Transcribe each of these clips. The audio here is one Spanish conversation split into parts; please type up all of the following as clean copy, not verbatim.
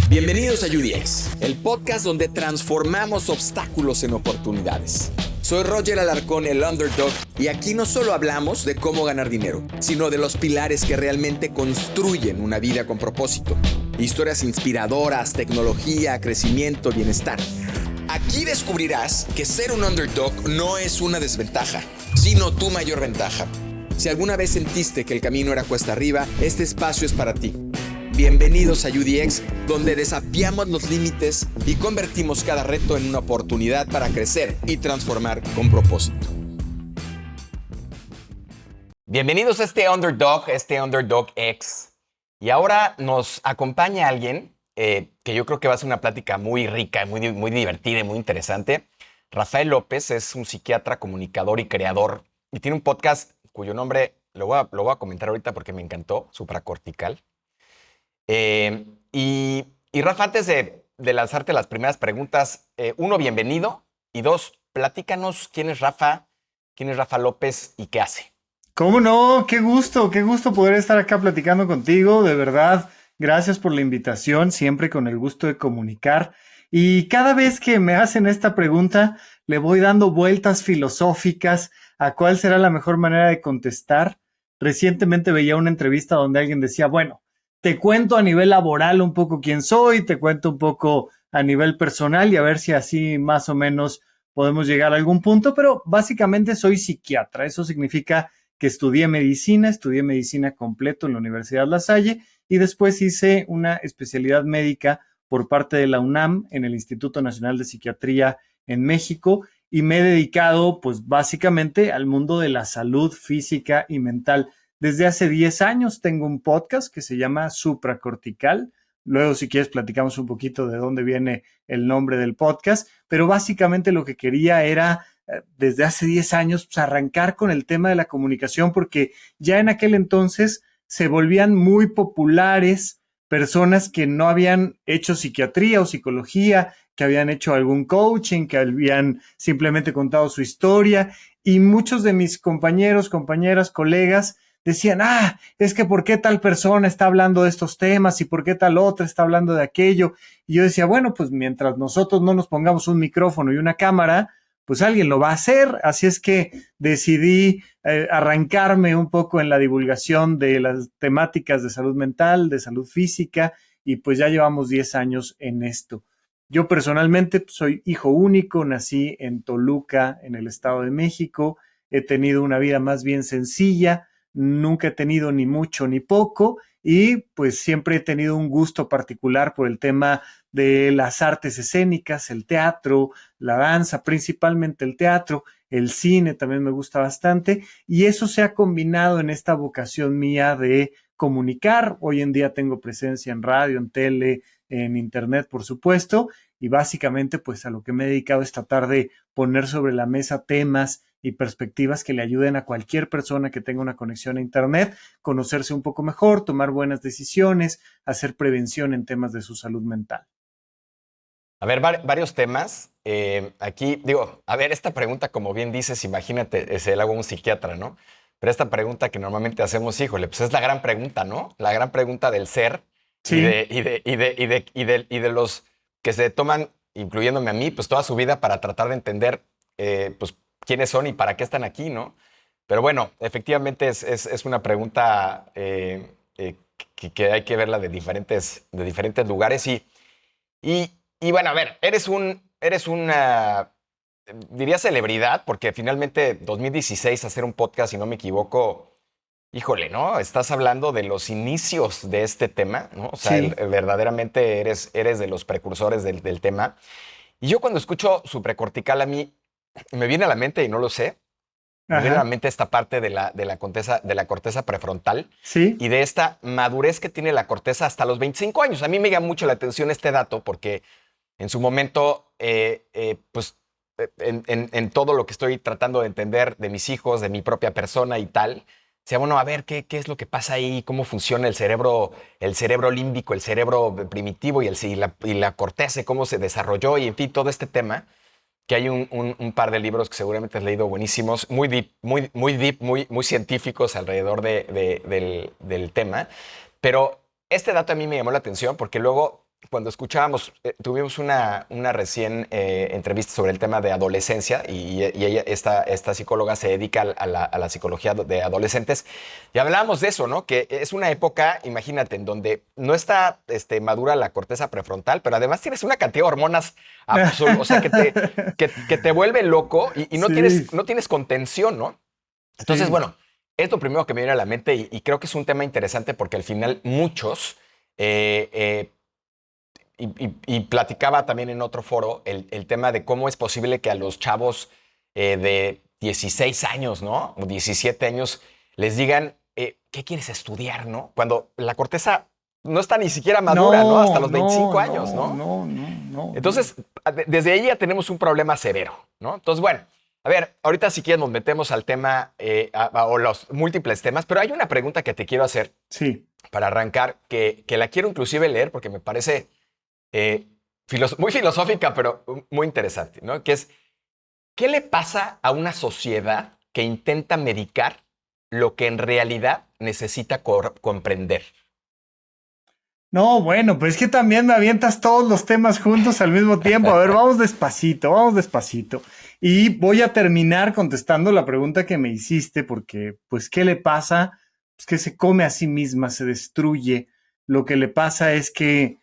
Bienvenidos a UDX, el podcast donde transformamos obstáculos en oportunidades. Soy Roger Alarcón, el Underdog, y aquí no solo hablamos de cómo ganar dinero, sino de los pilares que realmente construyen una vida con propósito. Historias inspiradoras, tecnología, crecimiento, bienestar. Aquí descubrirás que ser un underdog no es una desventaja, sino tu mayor ventaja. Si alguna vez sentiste que el camino era cuesta arriba, este espacio es para ti. Bienvenidos a UDX, donde desafiamos los límites y convertimos cada reto en una oportunidad para crecer y transformar con propósito. Bienvenidos a este Underdog X. Y ahora nos acompaña alguien que yo creo que va a ser una plática muy rica, muy divertida y muy interesante. Rafael López es un psiquiatra, comunicador y creador. Y tiene un podcast cuyo nombre lo voy a comentar ahorita porque me encantó, Supracortical. Y Rafa, antes de lanzarte las primeras preguntas, uno, bienvenido, y dos, platícanos quién es Rafa López y qué hace. ¿Cómo no? Qué gusto poder estar acá platicando contigo, de verdad. Gracias por la invitación, siempre con el gusto de comunicar. Y cada vez que me hacen esta pregunta, le voy dando vueltas filosóficas a cuál será la mejor manera de contestar. Recientemente veía una entrevista donde alguien decía, bueno, te cuento a nivel laboral un poco quién soy, te cuento un poco a nivel personal y a ver si así más o menos podemos llegar a algún punto, pero básicamente soy psiquiatra. Eso significa que estudié medicina completo en la Universidad La Salle y después hice una especialidad médica por parte de la UNAM en el Instituto Nacional de Psiquiatría en México y me he dedicado pues básicamente al mundo de la salud física y mental. Desde hace 10 años tengo un podcast que se llama Supracortical. Luego, si quieres, platicamos un poquito de dónde viene el nombre del podcast. Pero básicamente lo que quería era, desde hace 10 años, pues, arrancar con el tema de la comunicación, porque ya en aquel entonces se volvían muy populares personas que no habían hecho psiquiatría o psicología, que habían hecho algún coaching, que habían simplemente contado su historia. Y muchos de mis compañeros, compañeras, colegas decían, es que ¿por qué tal persona está hablando de estos temas y por qué tal otra está hablando de aquello? Y yo decía, bueno, pues mientras nosotros no nos pongamos un micrófono y una cámara, pues alguien lo va a hacer. Así es que decidí arrancarme un poco en la divulgación de las temáticas de salud mental, de salud física, y pues ya llevamos 10 años en esto. Yo personalmente soy hijo único, nací en Toluca, en el Estado de México, he tenido una vida más bien sencilla, nunca he tenido ni mucho ni poco y pues siempre he tenido un gusto particular por el tema de las artes escénicas, el teatro, la danza, principalmente el teatro, el cine también me gusta bastante y eso se ha combinado en esta vocación mía de comunicar. Hoy en día tengo presencia en radio, en tele, en internet, por supuesto, y básicamente pues a lo que me he dedicado es tratar de poner sobre la mesa temas y perspectivas que le ayuden a cualquier persona que tenga una conexión a internet, conocerse un poco mejor, tomar buenas decisiones, hacer prevención en temas de su salud mental. A ver, varios temas. Aquí, esta pregunta, como bien dices, imagínate, se la hago a un psiquiatra, ¿no? Pero esta pregunta que normalmente hacemos, híjole, pues es la gran pregunta, ¿no? La gran pregunta del ser. Sí. Y de los que se toman, incluyéndome a mí, pues toda su vida para tratar de entender, pues, quiénes son y para qué están aquí, ¿no? Pero bueno, efectivamente es una pregunta que hay que verla de diferentes lugares y bueno, a ver, eres una, diría celebridad, porque finalmente 2016 hacer un podcast, si no me equivoco, híjole, ¿no? Estás hablando de los inicios de este tema, ¿no? O sea, sí. Verdaderamente eres de los precursores del tema. Y yo cuando escucho supracortical a mí me viene a la mente, y no lo sé, me viene a la mente esta parte de la corteza prefrontal. Sí. Y de esta madurez que tiene la corteza hasta los 25 años. A mí me llama mucho la atención este dato porque en su momento, pues en todo lo que estoy tratando de entender de mis hijos, de mi propia persona y tal, decía, bueno, a ver, ¿qué es lo que pasa ahí? ¿Cómo funciona el cerebro límbico, el cerebro primitivo y la corteza, cómo se desarrolló y en fin, todo este tema? Que hay un par de libros que seguramente has leído buenísimos, muy deep, muy científicos alrededor del tema. Pero este dato a mí me llamó la atención porque luego cuando escuchábamos, tuvimos una recién entrevista sobre el tema de adolescencia y ella, esta psicóloga se dedica a la psicología de adolescentes y hablábamos de eso, ¿no? Que es una época, imagínate, en donde no está madura la corteza prefrontal, pero además tienes una cantidad de hormonas o sea, que te vuelve loco y Sí, no tienes contención, ¿no? Entonces, sí. bueno, es lo primero que me viene a la mente y creo que es un tema interesante porque al final muchos... y platicaba también en otro foro el tema de cómo es posible que a los chavos de 16 años, ¿no? O 17 años les digan, ¿qué quieres estudiar, no? Cuando la corteza no está ni siquiera madura, ¿no? Hasta No, los no, 25 años, no, ¿no? no, no, no, no. Entonces, desde ahí ya tenemos un problema severo, ¿no? Entonces, bueno, a ver, ahorita si quieres nos metemos al tema o los múltiples temas, pero hay una pregunta que te quiero hacer Sí. para arrancar, que la quiero inclusive leer porque me parece eh, muy filosófica, pero muy interesante, ¿no? Que es, ¿qué le pasa a una sociedad que intenta medicar lo que en realidad necesita comprender? No, bueno, pues es que también me avientas todos los temas juntos al mismo tiempo. A ver, vamos despacito, vamos despacito. Y voy a terminar contestando la pregunta que me hiciste, porque, pues, ¿qué le pasa? Pues que se come a sí misma, se destruye. Lo que le pasa es que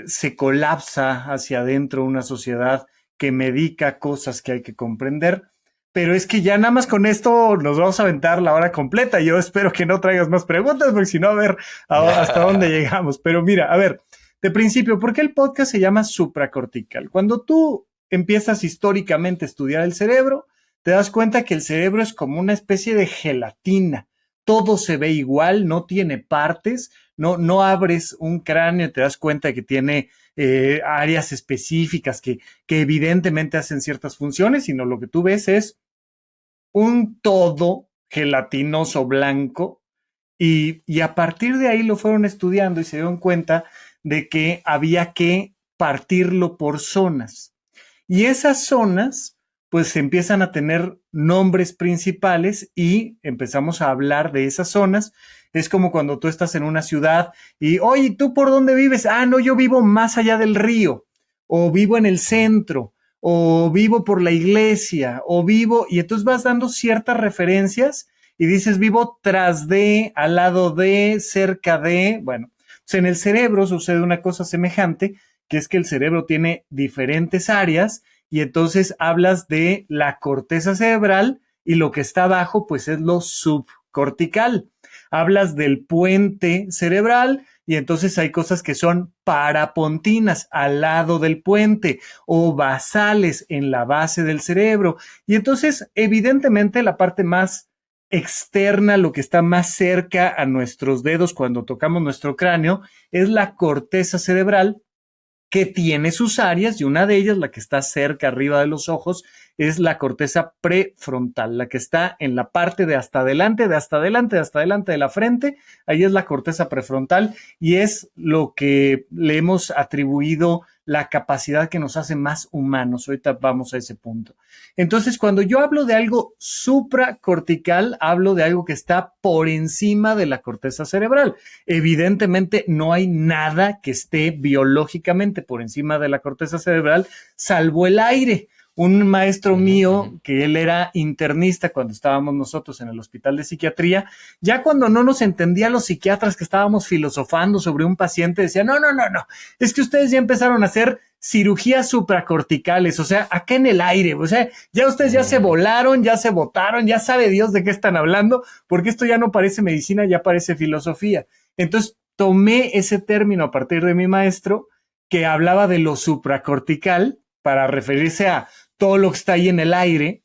se colapsa hacia adentro una sociedad que medica cosas que hay que comprender. Pero es que ya nada más con esto nos vamos a aventar la hora completa. Yo espero que no traigas más preguntas, porque si no, a ver hasta dónde llegamos. Pero mira, a ver, de principio, ¿por qué el podcast se llama supracortical? Cuando tú empiezas históricamente a estudiar el cerebro, te das cuenta que el cerebro es como una especie de gelatina. Todo se ve igual, no tiene partes, no abres un cráneo y te das cuenta que tiene áreas específicas que evidentemente hacen ciertas funciones, sino lo que tú ves es un todo gelatinoso blanco y a partir de ahí lo fueron estudiando y se dieron cuenta de que había que partirlo por zonas. Y esas zonas pues empiezan a tener nombres principales y empezamos a hablar de esas zonas. Es como cuando tú estás en una ciudad y, oye, ¿tú por dónde vives? Ah, no, yo vivo más allá del río, o vivo en el centro, o vivo por la iglesia, o vivo, y entonces vas dando ciertas referencias y dices, vivo tras de, al lado de, cerca de, bueno, pues en el cerebro sucede una cosa semejante, que es que el cerebro tiene diferentes áreas y entonces hablas de la corteza cerebral y lo que está abajo pues es lo subcortical. Hablas del puente cerebral y entonces hay cosas que son parapontinas al lado del puente o basales en la base del cerebro. Y entonces, evidentemente, la parte más externa, lo que está más cerca a nuestros dedos cuando tocamos nuestro cráneo, es la corteza cerebral, que tiene sus áreas y una de ellas, la que está cerca arriba de los ojos, es la corteza prefrontal, la que está en la parte de hasta adelante, de hasta adelante, de hasta adelante de la frente. Ahí es la corteza prefrontal y es lo que le hemos atribuido la capacidad que nos hace más humanos. Ahorita vamos a ese punto. Entonces, cuando yo hablo de algo supracortical, hablo de algo que está por encima de la corteza cerebral. Evidentemente no hay nada que esté biológicamente por encima de la corteza cerebral, salvo el aire. Un maestro mío, que él era internista cuando estábamos nosotros en el hospital de psiquiatría, ya cuando no nos entendían los psiquiatras que estábamos filosofando sobre un paciente, decía, no, es que ustedes ya empezaron a hacer cirugías supracorticales, o sea, acá en el aire, o sea, ya ustedes ya se volaron, ya se botaron, ya sabe Dios de qué están hablando, porque esto ya no parece medicina, ya parece filosofía. Entonces tomé ese término a partir de mi maestro que hablaba de lo supracortical para referirse a todo lo que está ahí en el aire.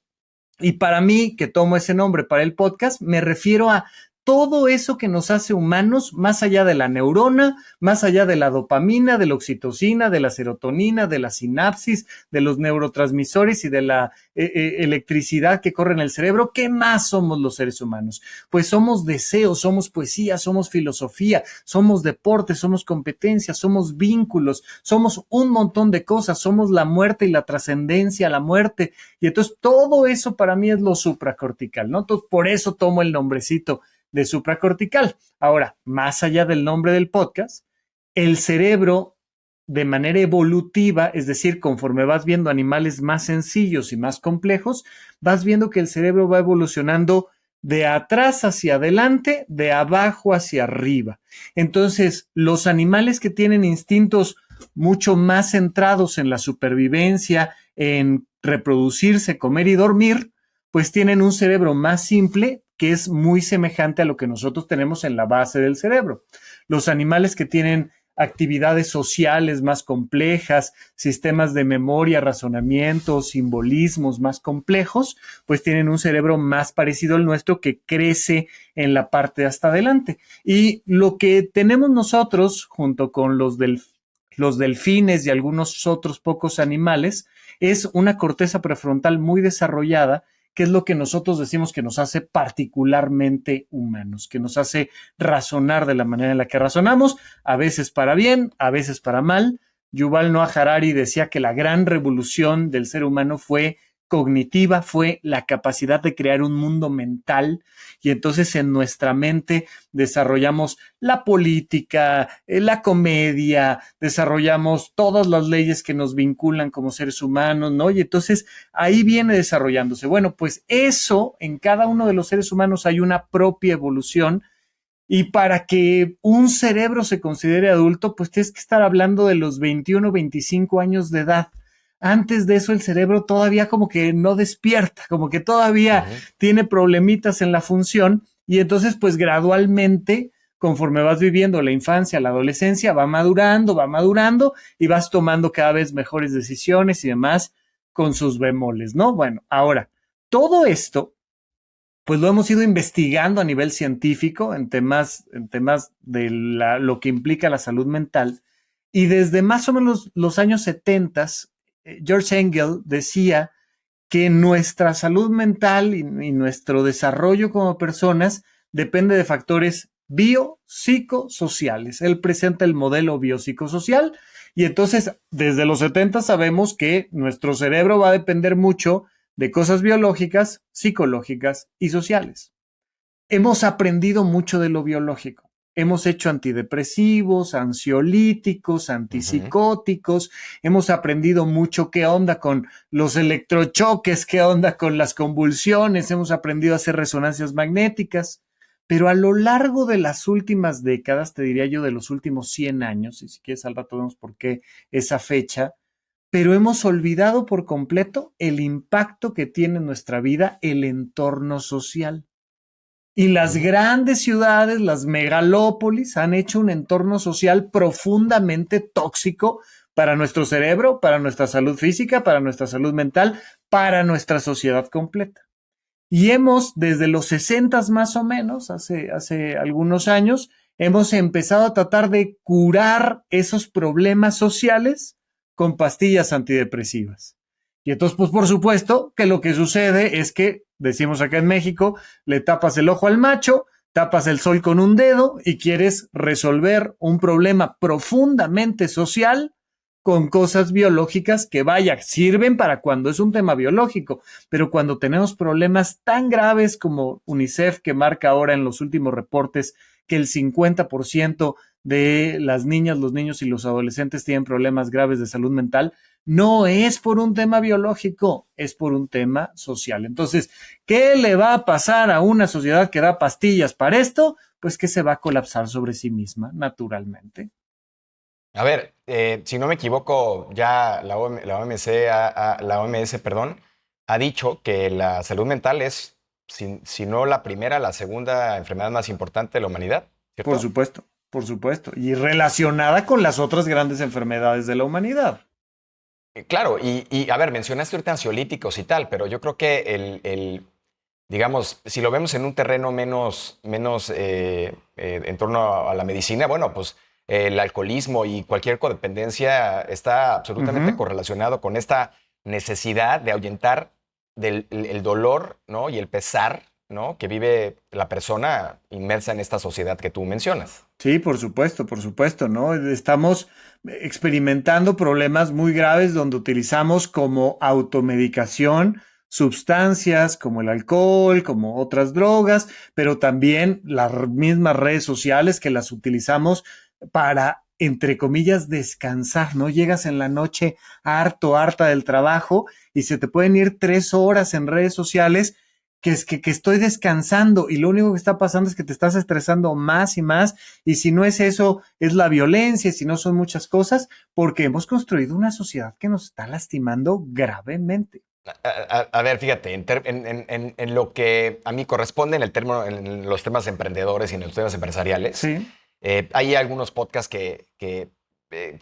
Y para mí, que tomo ese nombre para el podcast, me refiero a todo eso que nos hace humanos, más allá de la neurona, más allá de la dopamina, de la oxitocina, de la serotonina, de la sinapsis, de los neurotransmisores y de la electricidad que corre en el cerebro. ¿Qué más somos los seres humanos? Pues somos deseos, somos poesía, somos filosofía, somos deporte, somos competencia, somos vínculos, somos un montón de cosas, somos la muerte y la trascendencia, la muerte. Y entonces todo eso para mí es lo supracortical, ¿no? Entonces por eso tomo el nombrecito de supracortical. Ahora, más allá del nombre del podcast, el cerebro de manera evolutiva, es decir, conforme vas viendo animales más sencillos y más complejos, vas viendo que el cerebro va evolucionando de atrás hacia adelante, de abajo hacia arriba. Entonces, los animales que tienen instintos mucho más centrados en la supervivencia, en reproducirse, comer y dormir, pues tienen un cerebro más simple que es muy semejante a lo que nosotros tenemos en la base del cerebro. Los animales que tienen actividades sociales más complejas, sistemas de memoria, razonamiento, simbolismos más complejos, pues tienen un cerebro más parecido al nuestro que crece en la parte de hasta adelante. Y lo que tenemos nosotros, junto con los delfines y algunos otros pocos animales, es una corteza prefrontal muy desarrollada, que es lo que nosotros decimos que nos hace particularmente humanos, que nos hace razonar de la manera en la que razonamos, a veces para bien, a veces para mal. Yuval Noah Harari decía que la gran revolución del ser humano fue cognitiva, fue la capacidad de crear un mundo mental, y entonces en nuestra mente desarrollamos la política, la comedia, desarrollamos todas las leyes que nos vinculan como seres humanos, ¿no? Y entonces ahí viene desarrollándose. Bueno, pues eso, en cada uno de los seres humanos hay una propia evolución, y para que un cerebro se considere adulto, pues tienes que estar hablando de los 21, 25 años de edad. Antes de eso el cerebro todavía como que no despierta, como que todavía tiene problemitas en la función, y entonces pues gradualmente, conforme vas viviendo la infancia, la adolescencia, va madurando y vas tomando cada vez mejores decisiones y demás con sus bemoles, ¿no? Bueno, ahora, todo esto pues lo hemos ido investigando a nivel científico en temas de lo que implica la salud mental. Y desde más o menos los años 70, George Engel decía que nuestra salud mental y nuestro desarrollo como personas depende de factores biopsicosociales. Él presenta el modelo biopsicosocial, y entonces desde los 70 sabemos que nuestro cerebro va a depender mucho de cosas biológicas, psicológicas y sociales. Hemos aprendido mucho de lo biológico. Hemos hecho antidepresivos, ansiolíticos, antipsicóticos. Hemos aprendido mucho qué onda con los electrochoques, qué onda con las convulsiones. Hemos aprendido a hacer resonancias magnéticas. Pero a lo largo de las últimas décadas, te diría yo de los últimos 100 años, y si quieres al rato vemos por qué esa fecha, pero hemos olvidado por completo el impacto que tiene en nuestra vida el entorno social. Y las grandes ciudades, las megalópolis, han hecho un entorno social profundamente tóxico para nuestro cerebro, para nuestra salud física, para nuestra salud mental, para nuestra sociedad completa. Y hemos, desde los 60 más o menos, hace algunos años, hemos empezado a tratar de curar esos problemas sociales con pastillas antidepresivas. Y entonces, pues por supuesto que lo que sucede es que, decimos acá en México, le tapas el ojo al macho, tapas el sol con un dedo y quieres resolver un problema profundamente social con cosas biológicas que, vaya, sirven para cuando es un tema biológico, pero cuando tenemos problemas tan graves como UNICEF, que marca ahora en los últimos reportes que el 50% de las niñas, los niños y los adolescentes tienen problemas graves de salud mental, no es por un tema biológico, es por un tema social. Entonces, ¿qué le va a pasar a una sociedad que da pastillas para esto? Pues que se va a colapsar sobre sí misma, naturalmente. A ver, si no me equivoco, ya la OMC, la OMS, perdón, ha dicho que la salud mental es, si no la primera, la segunda enfermedad más importante de la humanidad, Por ¿cierto? supuesto, por supuesto. Y relacionada con las otras grandes enfermedades de la humanidad. Claro, a ver, mencionaste ahorita ansiolíticos y tal, pero yo creo que digamos, si lo vemos en un terreno menos en torno a la medicina, bueno, pues el alcoholismo y cualquier codependencia está absolutamente correlacionado con esta necesidad de ahuyentar el dolor, ¿no? Y el pesar, ¿no? Que vive la persona inmersa en esta sociedad que tú mencionas. Sí, por supuesto, ¿no? Estamos experimentando problemas muy graves donde utilizamos como automedicación sustancias como el alcohol, como otras drogas, pero también las mismas redes sociales que las utilizamos para entre comillas, descansar, ¿no? Llegas en la noche harta del trabajo y se te pueden ir 3 horas en redes sociales que estoy descansando y lo único que está pasando es que te estás estresando más y más y si no es eso, es la violencia, si no son muchas cosas, porque hemos construido una sociedad que nos está lastimando gravemente. A ver, fíjate, en lo que a mí corresponde en los temas emprendedores y en los temas empresariales, Sí. hay algunos podcasts que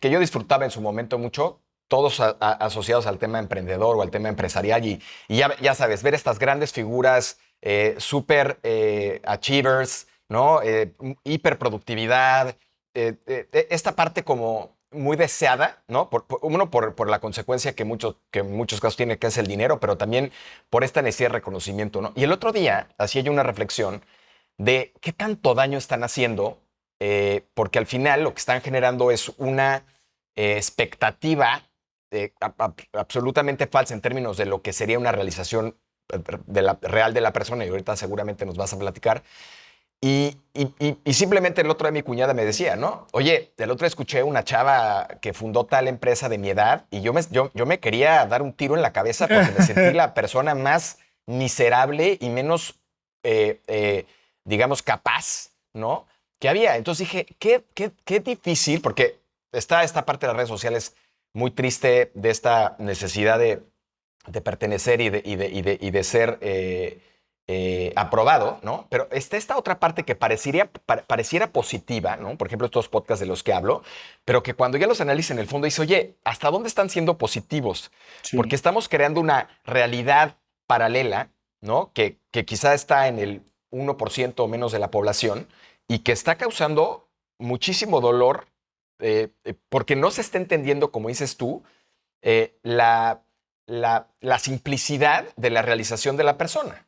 yo disfrutaba en su momento mucho, todos asociados al tema emprendedor o al tema empresarial y ya sabes, ver estas grandes figuras, super achievers, ¿no? Hiperproductividad, esta parte como muy deseada, ¿no? Uno, por la consecuencia que en muchos casos tiene, que es el dinero, pero también por esta necesidad de reconocimiento, ¿no? Y el otro día hacía yo una reflexión de qué tanto daño están haciendo, porque al final lo que están generando es una expectativa absolutamente falsa en términos de lo que sería una realización real de la persona, y ahorita seguramente nos vas a platicar. Y simplemente el otro día mi cuñada me decía, ¿no? Oye, el otro día escuché una chava que fundó tal empresa de mi edad y yo me quería dar un tiro en la cabeza porque me sentí la persona más miserable y menos, digamos, capaz, ¿no? Que había. Entonces dije, qué difícil, porque está esta parte de las redes sociales muy triste de esta necesidad de pertenecer y de ser aprobado, ¿no? Pero está esta otra parte que pareciera positiva, ¿no? Por ejemplo, estos podcasts de los que hablo, pero que cuando ya los analiza en el fondo dice, oye, ¿hasta dónde están siendo positivos? Porque Sí. estamos creando una realidad paralela, ¿no? Que quizá está en el 1% o menos de la población y que está causando muchísimo dolor porque no se está entendiendo, como dices tú, la simplicidad de la realización de la persona.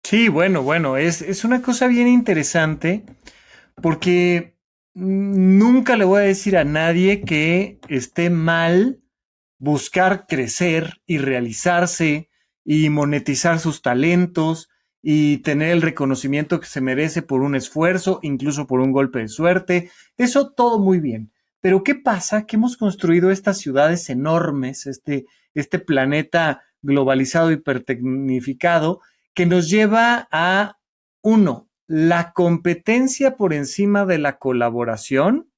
Sí, bueno, es una cosa bien interesante porque nunca le voy a decir a nadie que esté mal buscar crecer y realizarse y monetizar sus talentos y tener el reconocimiento que se merece por un esfuerzo, incluso por un golpe de suerte. Eso todo muy bien. Pero ¿qué pasa? Que hemos construido estas ciudades enormes, este planeta globalizado, hipertecnificado, que nos lleva a, uno, la competencia por encima de la colaboración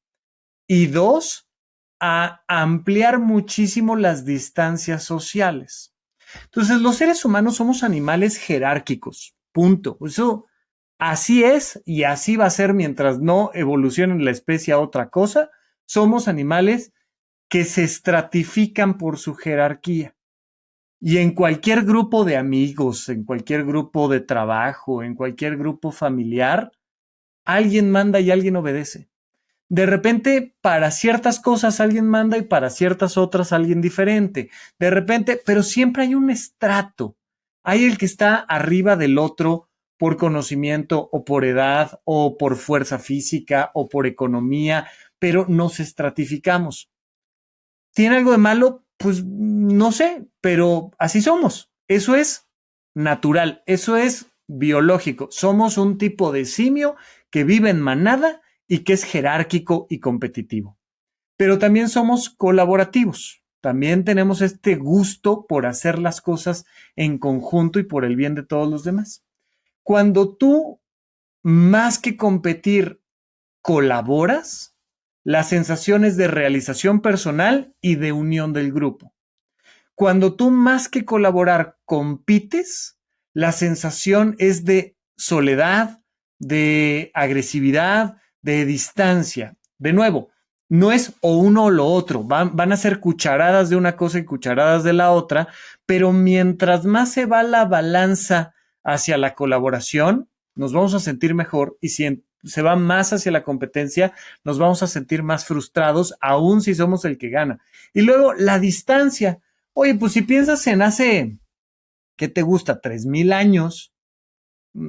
y dos, a ampliar muchísimo las distancias sociales. Entonces, los seres humanos somos animales jerárquicos, punto. Eso así es y así va a ser mientras no evolucione la especie a otra cosa. Somos animales que se estratifican por su jerarquía. Y en cualquier grupo de amigos, en cualquier grupo de trabajo, en cualquier grupo familiar, alguien manda y alguien obedece. De repente, para ciertas cosas alguien manda y para ciertas otras alguien diferente. De repente, pero siempre hay un estrato. Hay el que está arriba del otro por conocimiento o por edad o por fuerza física o por economía, pero nos estratificamos. ¿Tiene algo de malo? Pues no sé, pero así somos. Eso es natural, eso es biológico. Somos un tipo de simio que vive en manada y que es jerárquico y competitivo. Pero también somos colaborativos. También tenemos este gusto por hacer las cosas en conjunto y por el bien de todos los demás. Cuando tú, más que competir, colaboras, la sensación es de realización personal y de unión del grupo. Cuando tú, más que colaborar, compites, la sensación es de soledad, de agresividad, de distancia. De nuevo, no es o uno o lo otro, van a ser cucharadas de una cosa y cucharadas de la otra, pero mientras más se va la balanza hacia la colaboración, nos vamos a sentir mejor y si se va más hacia la competencia, nos vamos a sentir más frustrados, aun si somos el que gana. Y luego la distancia. Oye, pues si piensas en hace, ¿qué te gusta? 3,000 años,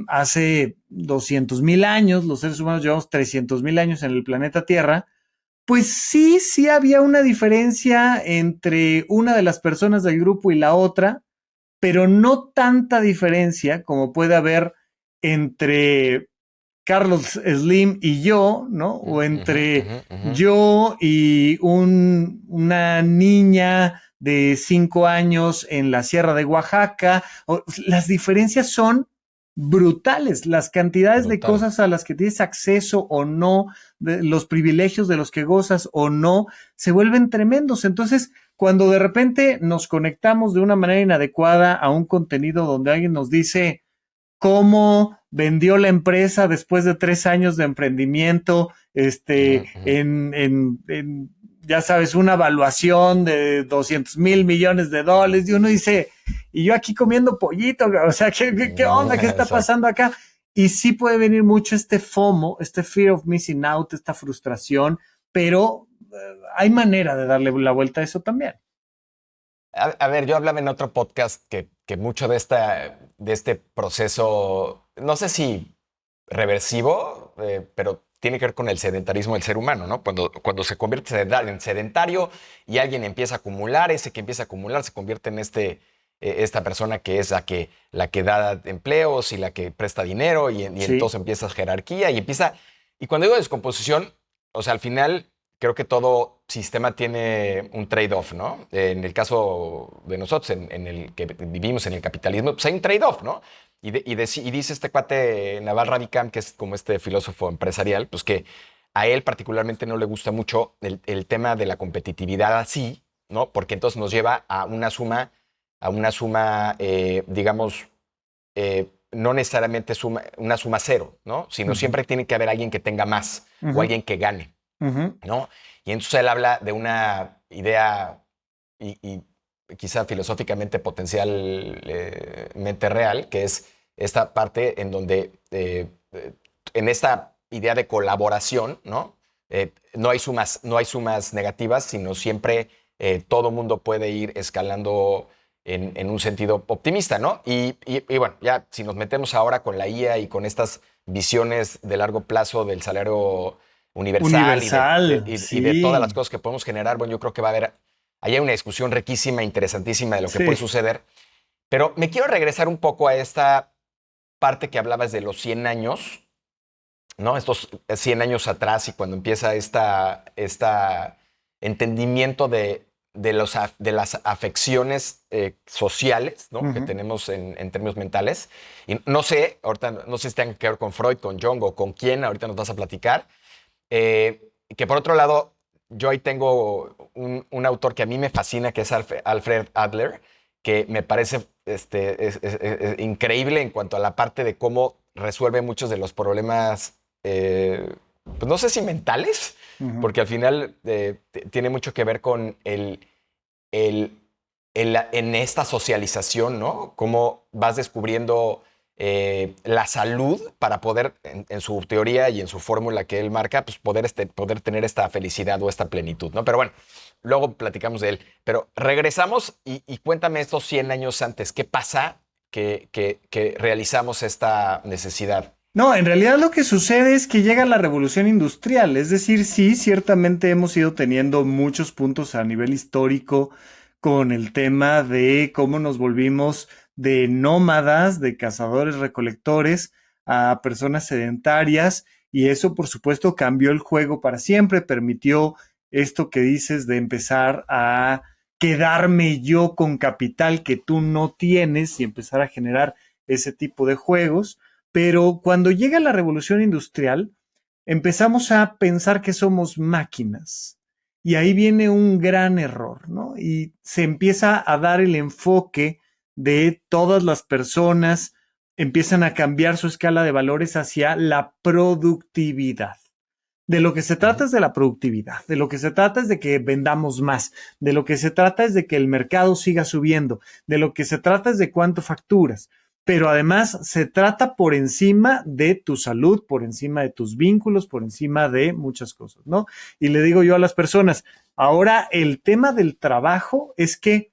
hace 200,000 años, los seres humanos llevamos 300,000 años en el planeta Tierra, pues sí había una diferencia entre una de las personas del grupo y la otra, pero no tanta diferencia como puede haber entre Carlos Slim y yo, ¿no? O entre Ujú. yo y una niña de 5 años en la Sierra de Oaxaca. Las diferencias son brutales, las cantidades de Brutal. cosas a las que tienes acceso o no, de los privilegios de los que gozas o no, se vuelven tremendos. Entonces, cuando de repente nos conectamos de una manera inadecuada a un contenido donde alguien nos dice cómo vendió la empresa después de 3 años de emprendimiento, Ujú. ya sabes, una evaluación de 200,000 millones de dólares, y uno dice, y yo aquí comiendo pollito, o sea, ¿qué onda? ¿Qué está Exacto. pasando acá? Y sí puede venir mucho este FOMO, este fear of missing out, esta frustración, pero hay manera de darle la vuelta a eso también. A ver, yo hablaba en otro podcast que mucho de este proceso, no sé si reversivo, pero tiene que ver con el sedentarismo del ser humano, ¿no? Cuando se convierte en sedentario y alguien empieza a acumular, ese que empieza a acumular se convierte en esta persona que es la que da empleos y la que presta dinero y Sí. entonces empieza jerarquía y cuando digo descomposición, o sea, al final creo que todo sistema tiene un trade-off, ¿no? En el caso de nosotros, en el que vivimos en el capitalismo, pues hay un trade-off, ¿no? Y dice este cuate Naval Ravikant, que es como este filósofo empresarial, pues que a él particularmente no le gusta mucho el tema de la competitividad así, ¿no? Porque entonces nos lleva a una suma, digamos, no necesariamente una suma cero, ¿no? Sino Ujú, siempre tiene que haber alguien que tenga más o ujú, alguien que gane, ujú. ¿no? Y entonces él habla de una idea y quizá filosóficamente potencialmente real, que es esta parte en donde, en esta idea de colaboración, ¿no? No hay sumas negativas, sino siempre todo mundo puede ir escalando en un sentido optimista, ¿no? Y bueno, ya si nos metemos ahora con la IA y con estas visiones de largo plazo del salario universal Universal, y de todas las sí, cosas que podemos generar, bueno, yo creo que va a haber, ahí hay una discusión riquísima, interesantísima de lo que puede sí. suceder. Pero me quiero regresar un poco a esta parte que hablabas de los 100 años, ¿no? Estos 100 años atrás y cuando empieza esta entendimiento de las afecciones sociales, ¿no? Que Ujú. tenemos en términos mentales. Y no sé, ahorita no sé si tengan que ver con Freud, con Jung o con quién, ahorita nos vas a platicar. Que por otro lado, yo ahí tengo un autor que a mí me fascina, que es Alfred Adler, que me parece es increíble en cuanto a la parte de cómo resuelve muchos de los problemas, pues no sé si mentales, Ujú. porque al final tiene mucho que ver con el, en esta socialización, ¿no? Cómo vas descubriendo la salud para poder, en su teoría y en su fórmula que él marca, pues poder tener esta felicidad o esta plenitud, ¿no? Pero bueno, luego platicamos de él. Pero regresamos y cuéntame estos 100 años antes, ¿qué pasa que realizamos esta necesidad? No, en realidad lo que sucede es que llega la revolución industrial, es decir, sí, ciertamente hemos ido teniendo muchos puntos a nivel histórico con el tema de cómo nos volvimos de nómadas, de cazadores recolectores a personas sedentarias, y eso por supuesto cambió el juego para siempre, permitió esto que dices de empezar a quedarme yo con capital que tú no tienes y empezar a generar ese tipo de juegos. Pero cuando llega la revolución industrial, empezamos a pensar que somos máquinas. Y ahí viene un gran error, ¿no? Y se empieza a dar el enfoque de todas las personas, empiezan a cambiar su escala de valores hacia la productividad. De lo que se trata Ujú. es de la productividad, de lo que se trata es de que vendamos más, de lo que se trata es de que el mercado siga subiendo, de lo que se trata es de cuánto facturas, pero además se trata por encima de tu salud, por encima de tus vínculos, por encima de muchas cosas, ¿no? Y le digo yo a las personas, ahora el tema del trabajo es que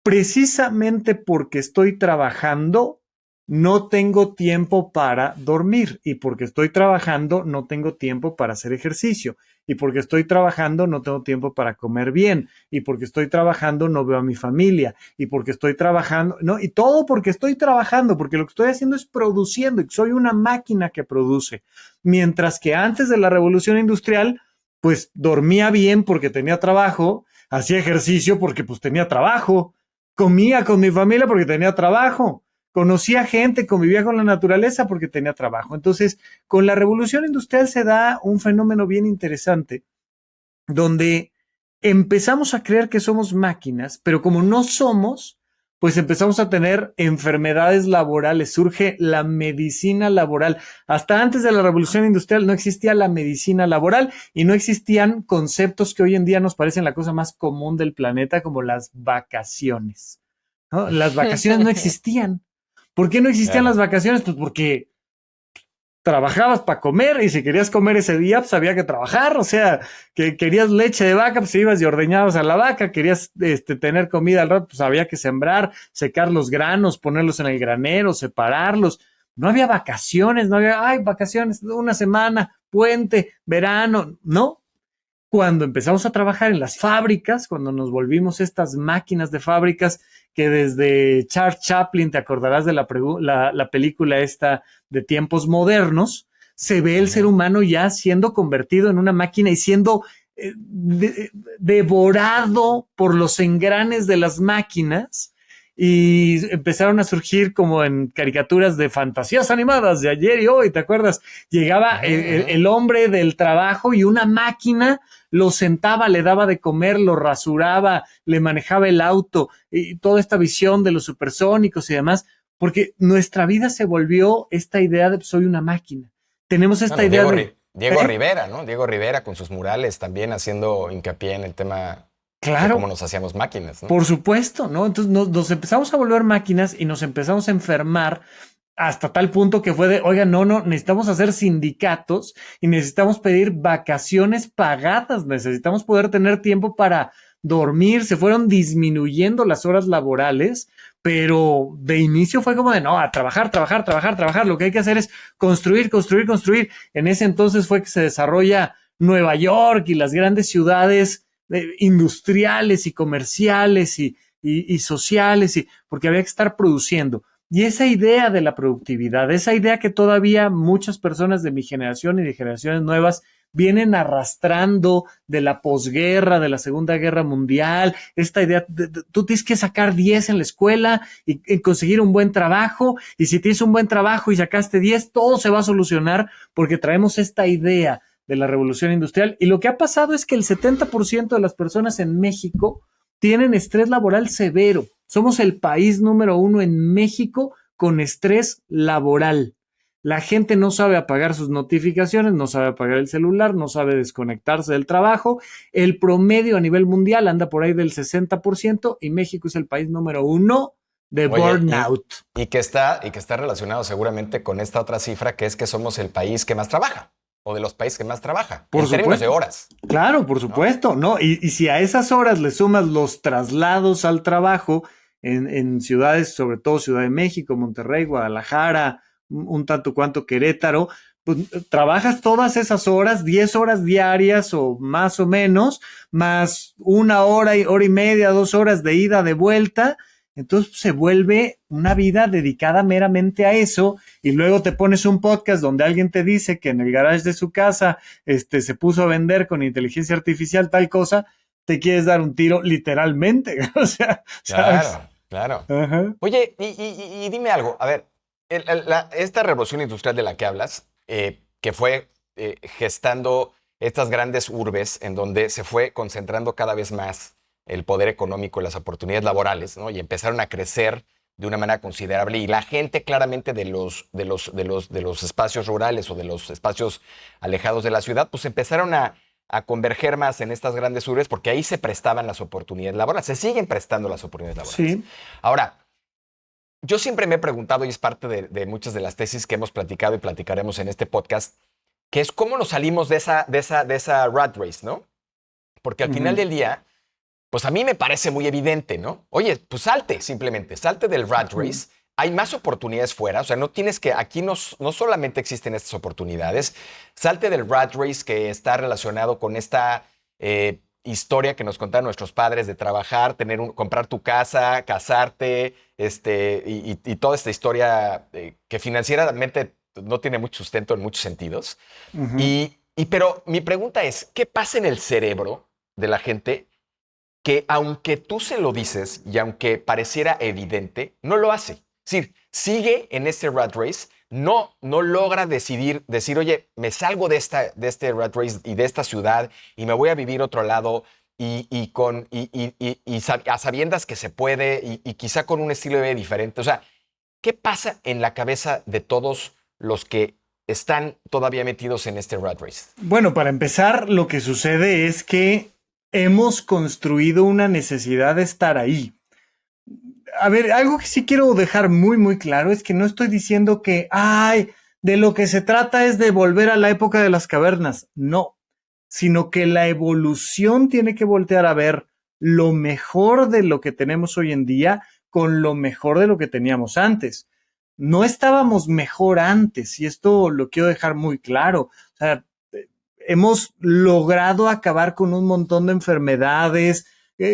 precisamente porque estoy trabajando, no tengo tiempo para dormir y porque estoy trabajando no tengo tiempo para hacer ejercicio y porque estoy trabajando no tengo tiempo para comer bien y porque estoy trabajando no veo a mi familia y porque estoy trabajando, no, y todo porque estoy trabajando, porque lo que estoy haciendo es produciendo y soy una máquina que produce. Mientras que antes de la revolución industrial, pues dormía bien porque tenía trabajo, hacía ejercicio porque pues tenía trabajo, comía con mi familia porque tenía trabajo, conocía gente, convivía con la naturaleza porque tenía trabajo. Entonces, con la revolución industrial se da un fenómeno bien interesante donde empezamos a creer que somos máquinas, pero como no somos, pues empezamos a tener enfermedades laborales, surge la medicina laboral. Hasta antes de la revolución industrial no existía la medicina laboral y no existían conceptos que hoy en día nos parecen la cosa más común del planeta, como las vacaciones, ¿no? Las vacaciones no existían. ¿Por qué no existían las Claro. vacaciones? Pues porque trabajabas para comer y si querías comer ese día, pues había que trabajar. O sea, que querías leche de vaca, pues ibas y ordeñabas a la vaca. Querías tener comida al rato, pues había que sembrar, secar los granos, ponerlos en el granero, separarlos. No había vacaciones, no había, ay, vacaciones, una semana, puente, verano, no. Cuando empezamos a trabajar en las fábricas, cuando nos volvimos estas máquinas de fábricas, que desde Charles Chaplin, te acordarás de la película esta de tiempos modernos, se ve el ser Ujú. humano ya siendo convertido en una máquina y siendo devorado por los engranes de las máquinas y empezaron a surgir como en caricaturas de fantasías animadas de ayer y hoy, ¿te acuerdas? Llegaba Ujú, ujú. el hombre del trabajo y una máquina lo sentaba, le daba de comer, lo rasuraba, le manejaba el auto y toda esta visión de los supersónicos y demás, porque nuestra vida se volvió esta idea de soy una máquina. Tenemos esta Bueno, idea de, Diego ¿eh? Rivera, ¿no? Diego Rivera con sus murales también haciendo hincapié en el tema de cómo Claro, nos hacíamos máquinas, ¿no? por supuesto, ¿no? Entonces nos empezamos a volver máquinas y nos empezamos a enfermar hasta tal punto que fue de, oiga, no, necesitamos hacer sindicatos y necesitamos pedir vacaciones pagadas, necesitamos poder tener tiempo para dormir, se fueron disminuyendo las horas laborales, pero de inicio fue como de, no, a trabajar, trabajar, trabajar, trabajar, lo que hay que hacer es construir, construir, construir. En ese entonces fue que se desarrolla Nueva York y las grandes ciudades industriales y comerciales y sociales, porque había que estar produciendo. Y esa idea de la productividad, esa idea que todavía muchas personas de mi generación y de generaciones nuevas vienen arrastrando de la posguerra, de la Segunda Guerra Mundial, esta idea, tú tienes que sacar 10 en la escuela y conseguir un buen trabajo, y si tienes un buen trabajo y sacaste 10, todo se va a solucionar porque traemos esta idea de la revolución industrial. Y lo que ha pasado es que el 70% de las personas en México tienen estrés laboral severo. Somos el país número 1 en México con estrés laboral. La gente no sabe apagar sus notificaciones, no sabe apagar el celular, no sabe desconectarse del trabajo. El promedio a nivel mundial anda por ahí del 60% y México es el país número 1 de Oye, burnout. y que está relacionado seguramente con esta otra cifra que es que somos el país que más trabaja o de los países que más trabaja Por en términos de supuesto. horas, Claro, por ¿no? supuesto, ¿no? Y si a esas horas le sumas los traslados al trabajo en ciudades, sobre todo Ciudad de México, Monterrey, Guadalajara, un tanto cuanto Querétaro, pues trabajas todas esas horas, 10 horas diarias o más o menos, más una hora y media, 2 horas de ida, de vuelta. Entonces se vuelve una vida dedicada meramente a eso y luego te pones un podcast donde alguien te dice que en el garage de su casa se puso a vender con inteligencia artificial tal cosa, te quieres dar un tiro literalmente, o sea, ¿sabes? Claro, claro. Ajá. Oye, y dime algo, a ver, esta revolución industrial de la que hablas, que fue gestando estas grandes urbes en donde se fue concentrando cada vez más el poder económico y las oportunidades laborales, ¿no? Y empezaron a crecer de una manera considerable y la gente claramente de los espacios rurales o de los espacios alejados de la ciudad, pues empezaron a converger más en estas grandes urbes porque ahí se prestaban las oportunidades laborales, se siguen prestando las oportunidades laborales. Sí. Ahora, yo siempre me he preguntado, y es parte de muchas de las tesis que hemos platicado y platicaremos en este podcast, que es cómo nos salimos de esa rat race, ¿no? Porque al final Ujú. del día, pues a mí me parece muy evidente, ¿no? Oye, pues salte simplemente, salte del rat Ujú. race, hay más oportunidades fuera, o sea, no tienes que, aquí no solamente existen estas oportunidades, salte del rat race que está relacionado con esta historia que nos contaron nuestros padres de trabajar, comprar tu casa, casarte, y toda esta historia que financieramente no tiene mucho sustento en muchos sentidos. Ujú. Pero mi pregunta es, ¿qué pasa en el cerebro de la gente que aunque tú se lo dices y aunque pareciera evidente, no lo hace? Es decir, sigue en este rat race, no logra decir, oye, me salgo de este rat race y de esta ciudad y me voy a vivir a otro lado a sabiendas que se puede y quizá con un estilo de vida diferente. O sea, ¿qué pasa en la cabeza de todos los que están todavía metidos en este rat race? Bueno, para empezar, lo que sucede es que hemos construido una necesidad de estar ahí. A ver, algo que sí quiero dejar muy, muy claro es que no estoy diciendo que, ay, de lo que se trata es de volver a la época de las cavernas. No, sino que la evolución tiene que voltear a ver lo mejor de lo que tenemos hoy en día con lo mejor de lo que teníamos antes. No estábamos mejor antes, y esto lo quiero dejar muy claro. O sea, hemos logrado acabar con un montón de enfermedades,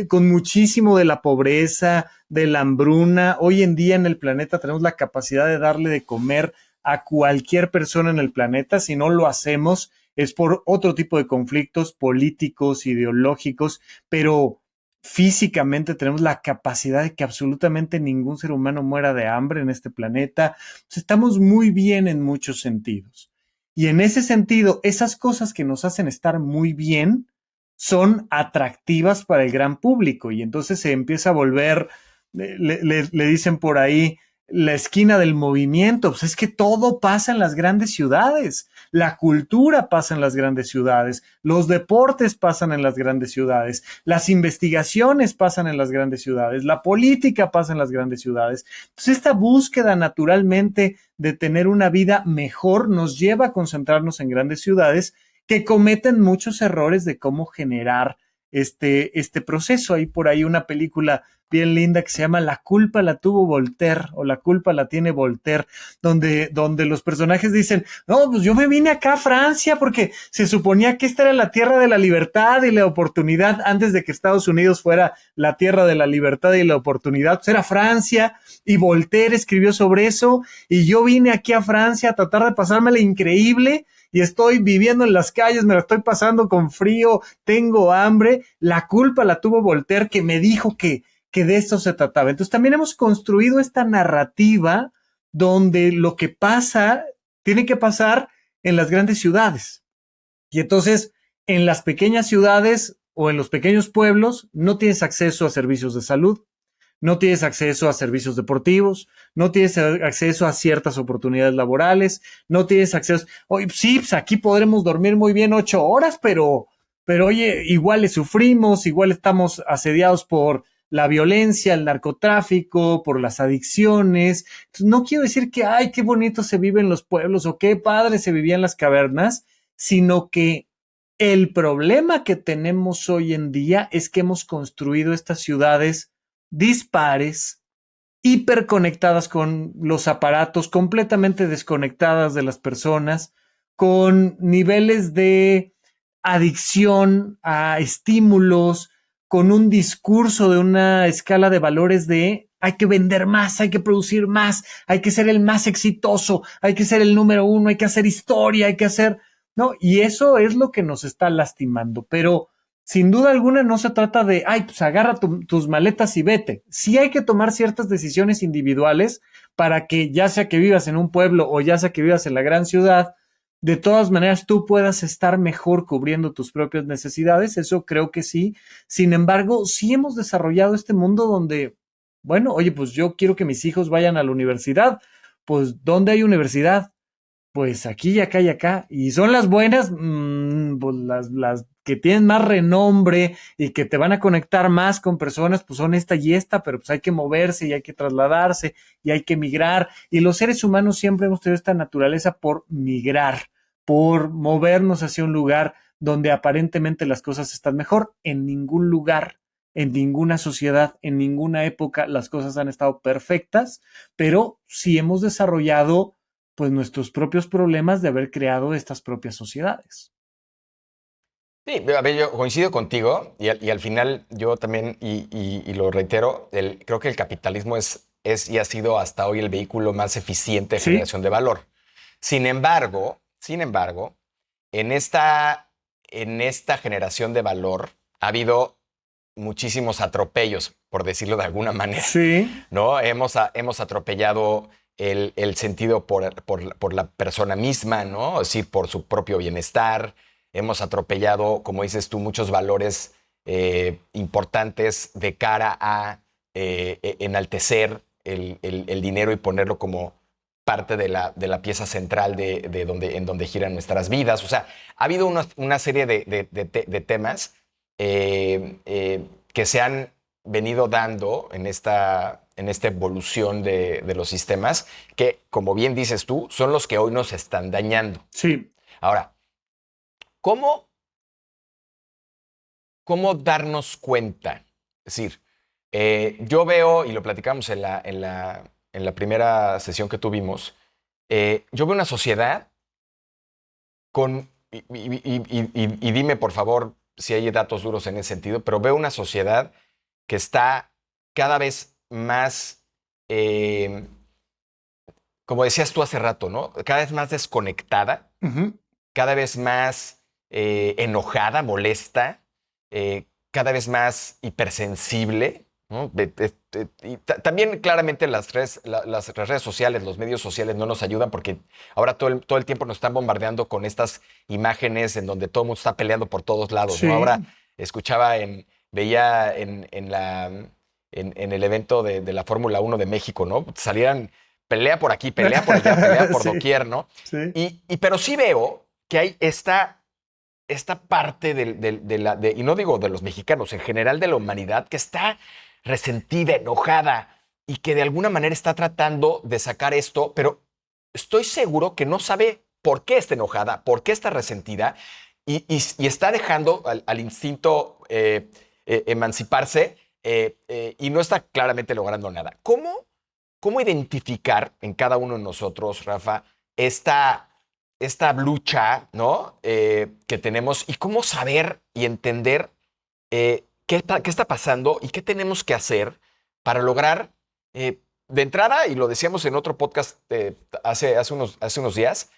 con muchísimo de la pobreza, de la hambruna. Hoy en día en el planeta tenemos la capacidad de darle de comer a cualquier persona en el planeta. Si no lo hacemos, es por otro tipo de conflictos políticos, ideológicos, pero físicamente tenemos la capacidad de que absolutamente ningún ser humano muera de hambre en este planeta. Pues estamos muy bien en muchos sentidos. Y en ese sentido, esas cosas que nos hacen estar muy bien son atractivas para el gran público y entonces se empieza a volver, le dicen por ahí, la esquina del movimiento. Pues es que todo pasa en las grandes ciudades, la cultura pasa en las grandes ciudades, los deportes pasan en las grandes ciudades, las investigaciones pasan en las grandes ciudades, la política pasa en las grandes ciudades. Entonces esta búsqueda naturalmente de tener una vida mejor nos lleva a concentrarnos en grandes ciudades que cometen muchos errores de cómo generar este proceso. Hay por ahí una película bien linda que se llama La culpa la tuvo Voltaire o La culpa la tiene Voltaire, donde los personajes dicen, no, pues yo me vine acá a Francia porque se suponía que esta era la tierra de la libertad y la oportunidad antes de que Estados Unidos fuera la tierra de la libertad y la oportunidad, pues era Francia y Voltaire escribió sobre eso y yo vine aquí a Francia a tratar de pasármela increíble y estoy viviendo en las calles, me la estoy pasando con frío, tengo hambre. La culpa la tuvo Voltaire que me dijo que de esto se trataba. Entonces también hemos construido esta narrativa donde lo que pasa tiene que pasar en las grandes ciudades. Y entonces en las pequeñas ciudades o en los pequeños pueblos no tienes acceso a servicios de salud, no tienes acceso a servicios deportivos, no tienes acceso a ciertas oportunidades laborales, no tienes acceso, oye, sí, pues aquí podremos dormir muy bien 8 horas, pero oye, igual le sufrimos, igual estamos asediados por la violencia, el narcotráfico, por las adicciones. Entonces, no quiero decir que, ay, qué bonito se vive en los pueblos o qué padre se vivía en las cavernas, sino que el problema que tenemos hoy en día es que hemos construido estas ciudades dispares, hiperconectadas con los aparatos, completamente desconectadas de las personas, con niveles de adicción a estímulos, con un discurso de una escala de valores de hay que vender más, hay que producir más, hay que ser el más exitoso, hay que ser el número uno, hay que hacer historia, hay que hacer, ¿no? Y eso es lo que nos está lastimando, pero sin duda alguna no se trata de, ay, pues agarra tus maletas y vete. Sí hay que tomar ciertas decisiones individuales para que ya sea que vivas en un pueblo o ya sea que vivas en la gran ciudad, de todas maneras tú puedas estar mejor cubriendo tus propias necesidades. Eso creo que sí. Sin embargo, sí hemos desarrollado este mundo donde, bueno, oye, pues yo quiero que mis hijos vayan a la universidad. Pues, ¿dónde hay universidad? Pues aquí y acá y acá. Y son las buenas, pues las que tienen más renombre y que te van a conectar más con personas, pues son esta y esta, pero pues hay que moverse y hay que trasladarse y hay que migrar. Y los seres humanos siempre hemos tenido esta naturaleza por migrar, por movernos hacia un lugar donde aparentemente las cosas están mejor. En ningún lugar en ninguna sociedad, en ninguna época las cosas han estado perfectas, pero sí hemos desarrollado pues nuestros propios problemas de haber creado estas propias sociedades. Sí, a ver, yo coincido contigo y al final yo también, y lo reitero, creo que el capitalismo es y ha sido hasta hoy el vehículo más eficiente de Sí, generación de valor. Sin embargo, en esta generación de valor ha habido muchísimos atropellos, por decirlo de alguna manera, sí, ¿no? Hemos atropellado el sentido por la persona misma, ¿no? Es decir, por su propio bienestar. Hemos atropellado, como dices tú, muchos valores importantes de cara a enaltecer el dinero y ponerlo como parte de la pieza central en donde giran nuestras vidas. O sea, ha habido una serie de temas que se han venido dando en esta evolución de los sistemas que, como bien dices tú, son los que hoy nos están dañando. sí. Ahora, ¿cómo, cómo darnos cuenta? Es decir, yo veo, y lo platicamos en la primera sesión que tuvimos, yo veo una sociedad con, y dime por favor si hay datos duros en ese sentido, pero veo una sociedad que está cada vez más, eh, como decías tú hace rato, ¿no? Cada vez más desconectada, Uh-huh. cada vez más enojada, molesta, cada vez más hipersensible, ¿no? Y también claramente las redes sociales, los medios sociales no nos ayudan porque ahora todo el tiempo nos están bombardeando con estas imágenes en donde todo el mundo está peleando por todos lados, ¿no? Sí, Ahora veía en el evento de la Fórmula 1 de México, ¿no? Salían pelea por aquí, pelea por allá, pelea por sí, doquier, ¿no? sí. Pero sí veo que hay esta parte y no digo de los mexicanos, en general de la humanidad, que está resentida, enojada y que de alguna manera está tratando de sacar esto, pero estoy seguro que no sabe por qué está enojada, por qué está resentida y está dejando al instinto emanciparse y no está claramente logrando nada. ¿Cómo identificar en cada uno de nosotros, Rafa, esta lucha, ¿no? Que tenemos y cómo saber y entender qué está pasando y qué tenemos que hacer para lograr, de entrada, y lo decíamos en otro podcast hace unos días,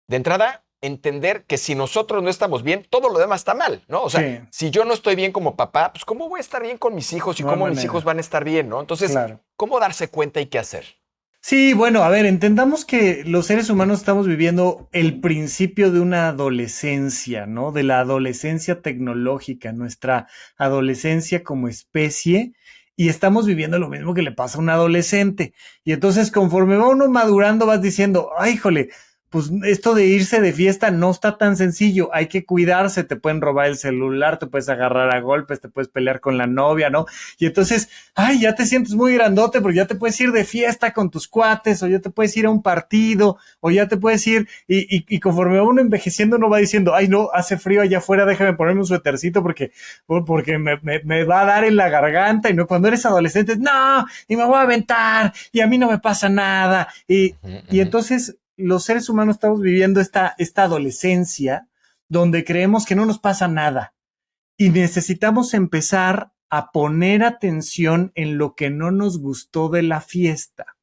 de entrada, entender que si nosotros no estamos bien, todo lo demás está mal, ¿no? O sea, Sí, si yo no estoy bien como papá, pues ¿cómo voy a estar bien con mis hijos y no hay cómo mis hijos manera. van a estar bien, ¿no? Entonces, Claro. ¿cómo darse cuenta y qué hacer? Sí, bueno, a ver, entendamos que los seres humanos estamos viviendo el principio de una adolescencia, ¿no? De la adolescencia tecnológica, nuestra adolescencia como especie, y estamos viviendo lo mismo que le pasa a un adolescente. Y entonces, conforme va uno madurando, vas diciendo, ay, híjole, pues esto de irse de fiesta no está tan sencillo, hay que cuidarse, te pueden robar el celular, te puedes agarrar a golpes, te puedes pelear con la novia, ¿no? Y entonces, ay, ya te sientes muy grandote porque ya te puedes ir de fiesta con tus cuates, o ya te puedes ir a un partido, o ya te puedes ir, y conforme va uno envejeciendo, uno va diciendo, ay, no, hace frío allá afuera, déjame ponerme un suétercito porque me va a dar en la garganta, y no, cuando eres adolescente, no, y me voy a aventar, y a mí no me pasa nada, Ujú, y ujú. entonces los seres humanos estamos viviendo esta adolescencia donde creemos que no nos pasa nada y necesitamos empezar a poner atención en lo que no nos gustó de la fiesta.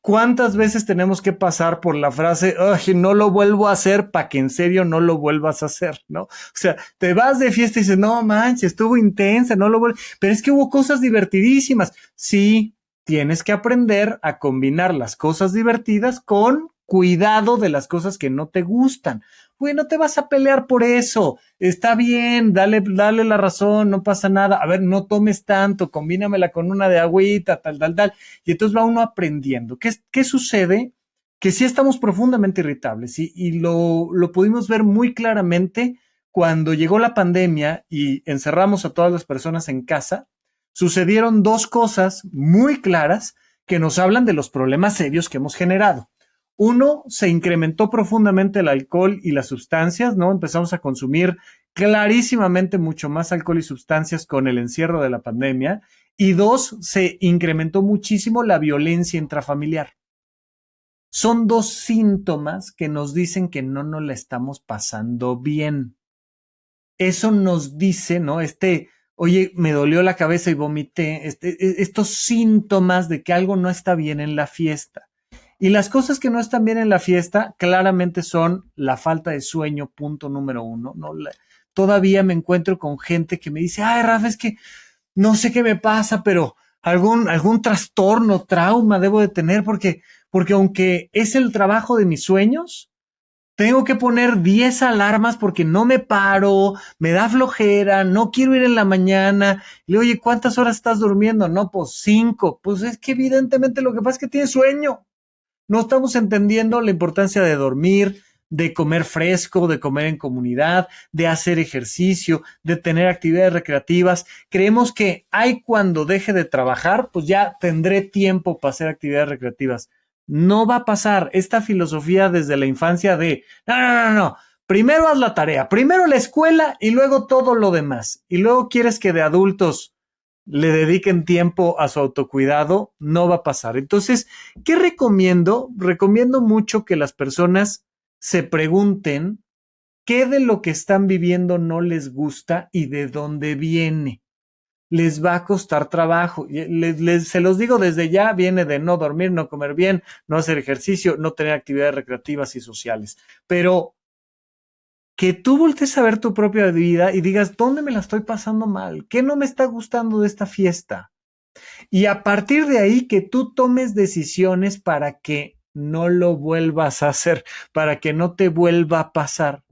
¿Cuántas veces tenemos que pasar por la frase, no lo vuelvo a hacer para que en serio no lo vuelvas a hacer, ¿no? O sea, te vas de fiesta y dices, no manches, estuvo intensa, no lo vuelvo, pero es que hubo cosas divertidísimas. Sí, tienes que aprender a combinar las cosas divertidas con cuidado de las cosas que no te gustan. Güey, no te vas a pelear por eso. Está bien, dale la razón, no pasa nada. A ver, no tomes tanto, combínamela con una de agüita, tal. Y entonces va uno aprendiendo. ¿Qué sucede? Que sí estamos profundamente irritables y lo pudimos ver muy claramente cuando llegó la pandemia y encerramos a todas las personas en casa. Sucedieron dos cosas muy claras que nos hablan de los problemas serios que hemos generado. Uno, se incrementó profundamente el alcohol y las sustancias, ¿no? Empezamos a consumir clarísimamente mucho más alcohol y sustancias con el encierro de la pandemia. Y dos, se incrementó muchísimo la violencia intrafamiliar. Son dos síntomas que nos dicen que no nos la estamos pasando bien. Eso nos dice, ¿no? Oye, me dolió la cabeza y vomité, estos síntomas de que algo no está bien en la fiesta. Y las cosas que no están bien en la fiesta claramente son la falta de sueño, punto número uno, ¿no? Todavía me encuentro con gente que me dice, ay, Rafa, es que no sé qué me pasa, pero algún trastorno, trauma debo de tener porque aunque es el trabajo de mis sueños, tengo que poner 10 alarmas porque no me paro, me da flojera, no quiero ir en la mañana. Le digo, oye, ¿cuántas horas estás durmiendo? No, pues 5. Pues es que evidentemente lo que pasa es que tienes sueño. No estamos entendiendo la importancia de dormir, de comer fresco, de comer en comunidad, de hacer ejercicio, de tener actividades recreativas. Creemos que cuando deje de trabajar, pues ya tendré tiempo para hacer actividades recreativas. No va a pasar esta filosofía desde la infancia de, no. Primero haz la tarea, primero la escuela y luego todo lo demás. Y luego quieres que de adultos le dediquen tiempo a su autocuidado, no va a pasar. Entonces, ¿qué recomiendo? Recomiendo mucho que las personas se pregunten qué de lo que están viviendo no les gusta y de dónde viene. Les va a costar trabajo. Se los digo desde ya, viene de no dormir, no comer bien, no hacer ejercicio, no tener actividades recreativas y sociales. Pero que tú voltees a ver tu propia vida y digas, ¿dónde me la estoy pasando mal? ¿Qué no me está gustando de esta fiesta? Y a partir de ahí que tú tomes decisiones para que no lo vuelvas a hacer, para que no te vuelva a pasar.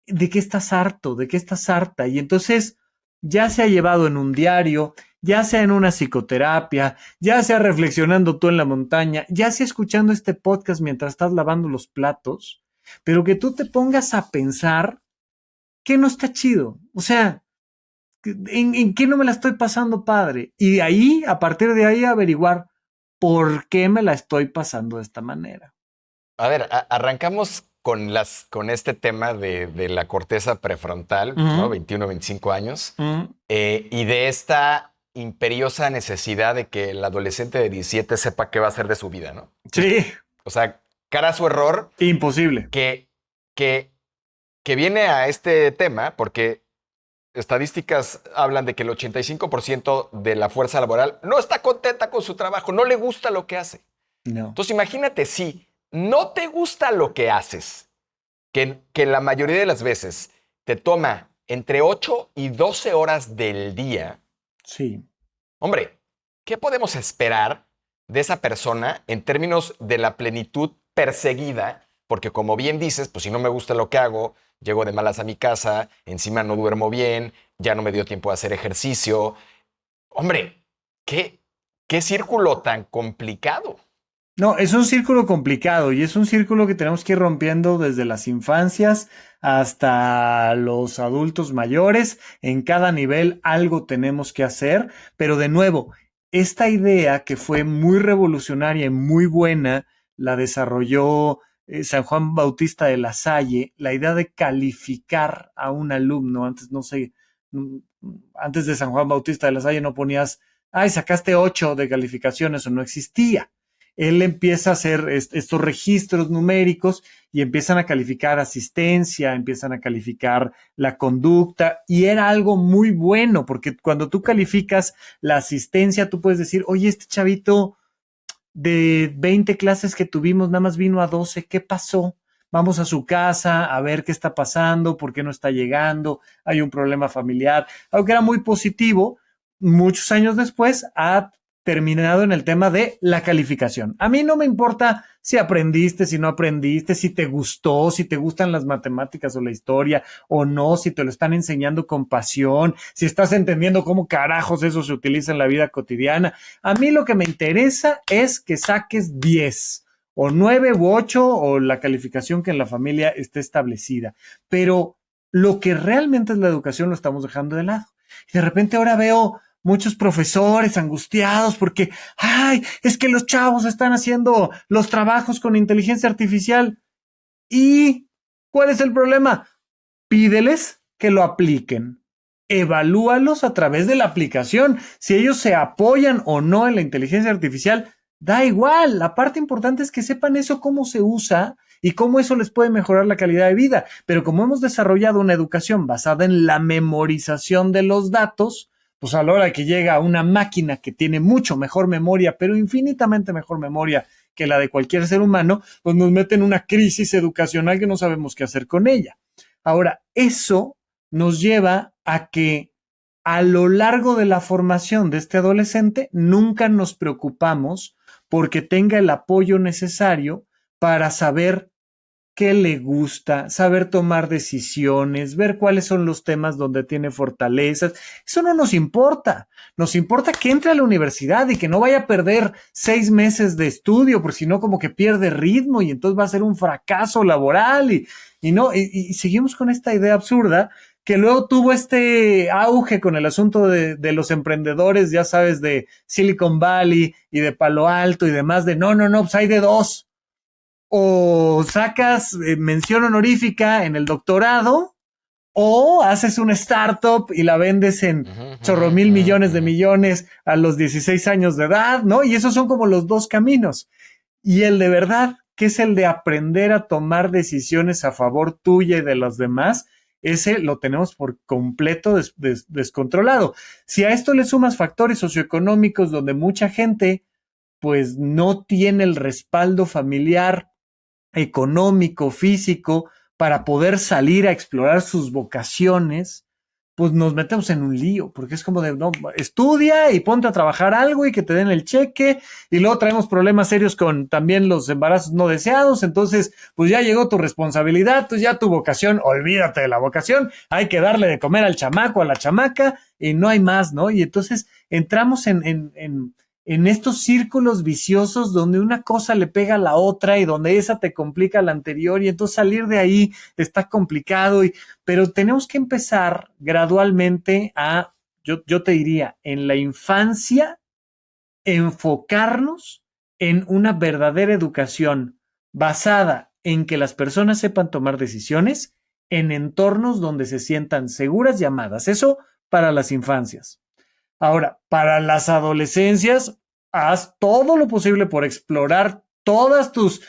¿De qué estás harto? ¿De qué estás harta? Y entonces, ya sea llevado en un diario, ya sea en una psicoterapia, ya sea reflexionando tú en la montaña, ya sea escuchando este podcast mientras estás lavando los platos, pero que tú te pongas a pensar que no está chido. O sea, ¿en qué no me la estoy pasando padre? Y de ahí, a partir de ahí, averiguar por qué me la estoy pasando de esta manera. A ver, arrancamos con este tema de la corteza prefrontal, ¿no? 21, 25 años, y de esta imperiosa necesidad de que el adolescente de 17 sepa qué va a hacer de su vida, ¿no? Sí. O sea, cara a su error. Imposible. Que, que, que viene a este tema porque estadísticas hablan de que el 85% de la fuerza laboral no está contenta con su trabajo, no le gusta lo que hace. No. Entonces imagínate si no te gusta lo que haces, que la mayoría de las veces te toma entre 8 y 12 horas del día. Sí. Hombre, ¿qué podemos esperar de esa persona en términos de la plenitud perseguida? Porque como bien dices, pues si no me gusta lo que hago, llego de malas a mi casa, encima no duermo bien, ya no me dio tiempo de hacer ejercicio. Hombre, ¿qué círculo tan complicado? No, es un círculo complicado y es un círculo que tenemos que ir rompiendo desde las infancias hasta los adultos mayores. En cada nivel algo tenemos que hacer, pero de nuevo, esta idea que fue muy revolucionaria y muy buena, la desarrolló San Juan Bautista de la Salle, la idea de calificar a un alumno. Antes, no sé, antes de San Juan Bautista de la Salle no ponías, ay, sacaste 8 de calificaciones o no existía. Él empieza a hacer estos registros numéricos y empiezan a calificar asistencia, empiezan a calificar la conducta y era algo muy bueno porque cuando tú calificas la asistencia, tú puedes decir, oye, este chavito de 20 clases que tuvimos nada más vino a 12, ¿qué pasó? Vamos a su casa a ver qué está pasando, por qué no está llegando, hay un problema familiar, algo que era muy positivo. Muchos años después ha terminado en el tema de la calificación. A mí no me importa si aprendiste, si no aprendiste, si te gustó, si te gustan las matemáticas o la historia o no, si te lo están enseñando con pasión, si estás entendiendo cómo carajos eso se utiliza en la vida cotidiana. A mí lo que me interesa es que saques 10 o 9 u 8 o la calificación que en la familia esté establecida. Pero lo que realmente es la educación lo estamos dejando de lado. Y de repente ahora veo muchos profesores angustiados porque, ay, es que los chavos están haciendo los trabajos con inteligencia artificial. ¿Y cuál es el problema? Pídeles que lo apliquen. Evalúalos a través de la aplicación. Si ellos se apoyan o no en la inteligencia artificial, da igual. La parte importante es que sepan eso, cómo se usa y cómo eso les puede mejorar la calidad de vida. Pero como hemos desarrollado una educación basada en la memorización de los datos, pues a la hora que llega una máquina que tiene mucho mejor memoria, pero infinitamente mejor memoria que la de cualquier ser humano, pues nos mete en una crisis educacional que no sabemos qué hacer con ella. Ahora, eso nos lleva a que a lo largo de la formación de este adolescente nunca nos preocupamos porque tenga el apoyo necesario para saber qué le gusta, saber tomar decisiones, ver cuáles son los temas donde tiene fortalezas. Eso no nos importa. Nos importa que entre a la universidad y que no vaya a perder 6 meses de estudio, porque si no como que pierde ritmo y entonces va a ser un fracaso laboral y seguimos con esta idea absurda que luego tuvo este auge con el asunto de los emprendedores, ya sabes, de Silicon Valley y de Palo Alto y demás, de no, pues hay de dos. O sacas mención honorífica en el doctorado, o haces una startup y la vendes en chorro mil millones de millones a los 16 años de edad, ¿no? Y esos son como los dos caminos. Y el de verdad, que es el de aprender a tomar decisiones a favor tuya y de los demás, ese lo tenemos por completo descontrolado. Si a esto le sumas factores socioeconómicos donde mucha gente pues no tiene el respaldo familiar, económico, físico, para poder salir a explorar sus vocaciones, pues nos metemos en un lío, porque es como de, no, estudia y ponte a trabajar algo y que te den el cheque, y luego traemos problemas serios con también los embarazos no deseados, entonces, pues ya llegó tu responsabilidad, pues ya tu vocación, olvídate de la vocación, hay que darle de comer al chamaco, a la chamaca, y no hay más, ¿no? Y entonces entramos en estos círculos viciosos donde una cosa le pega a la otra y donde esa te complica la anterior y entonces salir de ahí está complicado, pero tenemos que empezar gradualmente yo te diría, en la infancia, enfocarnos en una verdadera educación basada en que las personas sepan tomar decisiones en entornos donde se sientan seguras y amadas. Eso para las infancias. Ahora, para las adolescencias, haz todo lo posible por explorar todas tus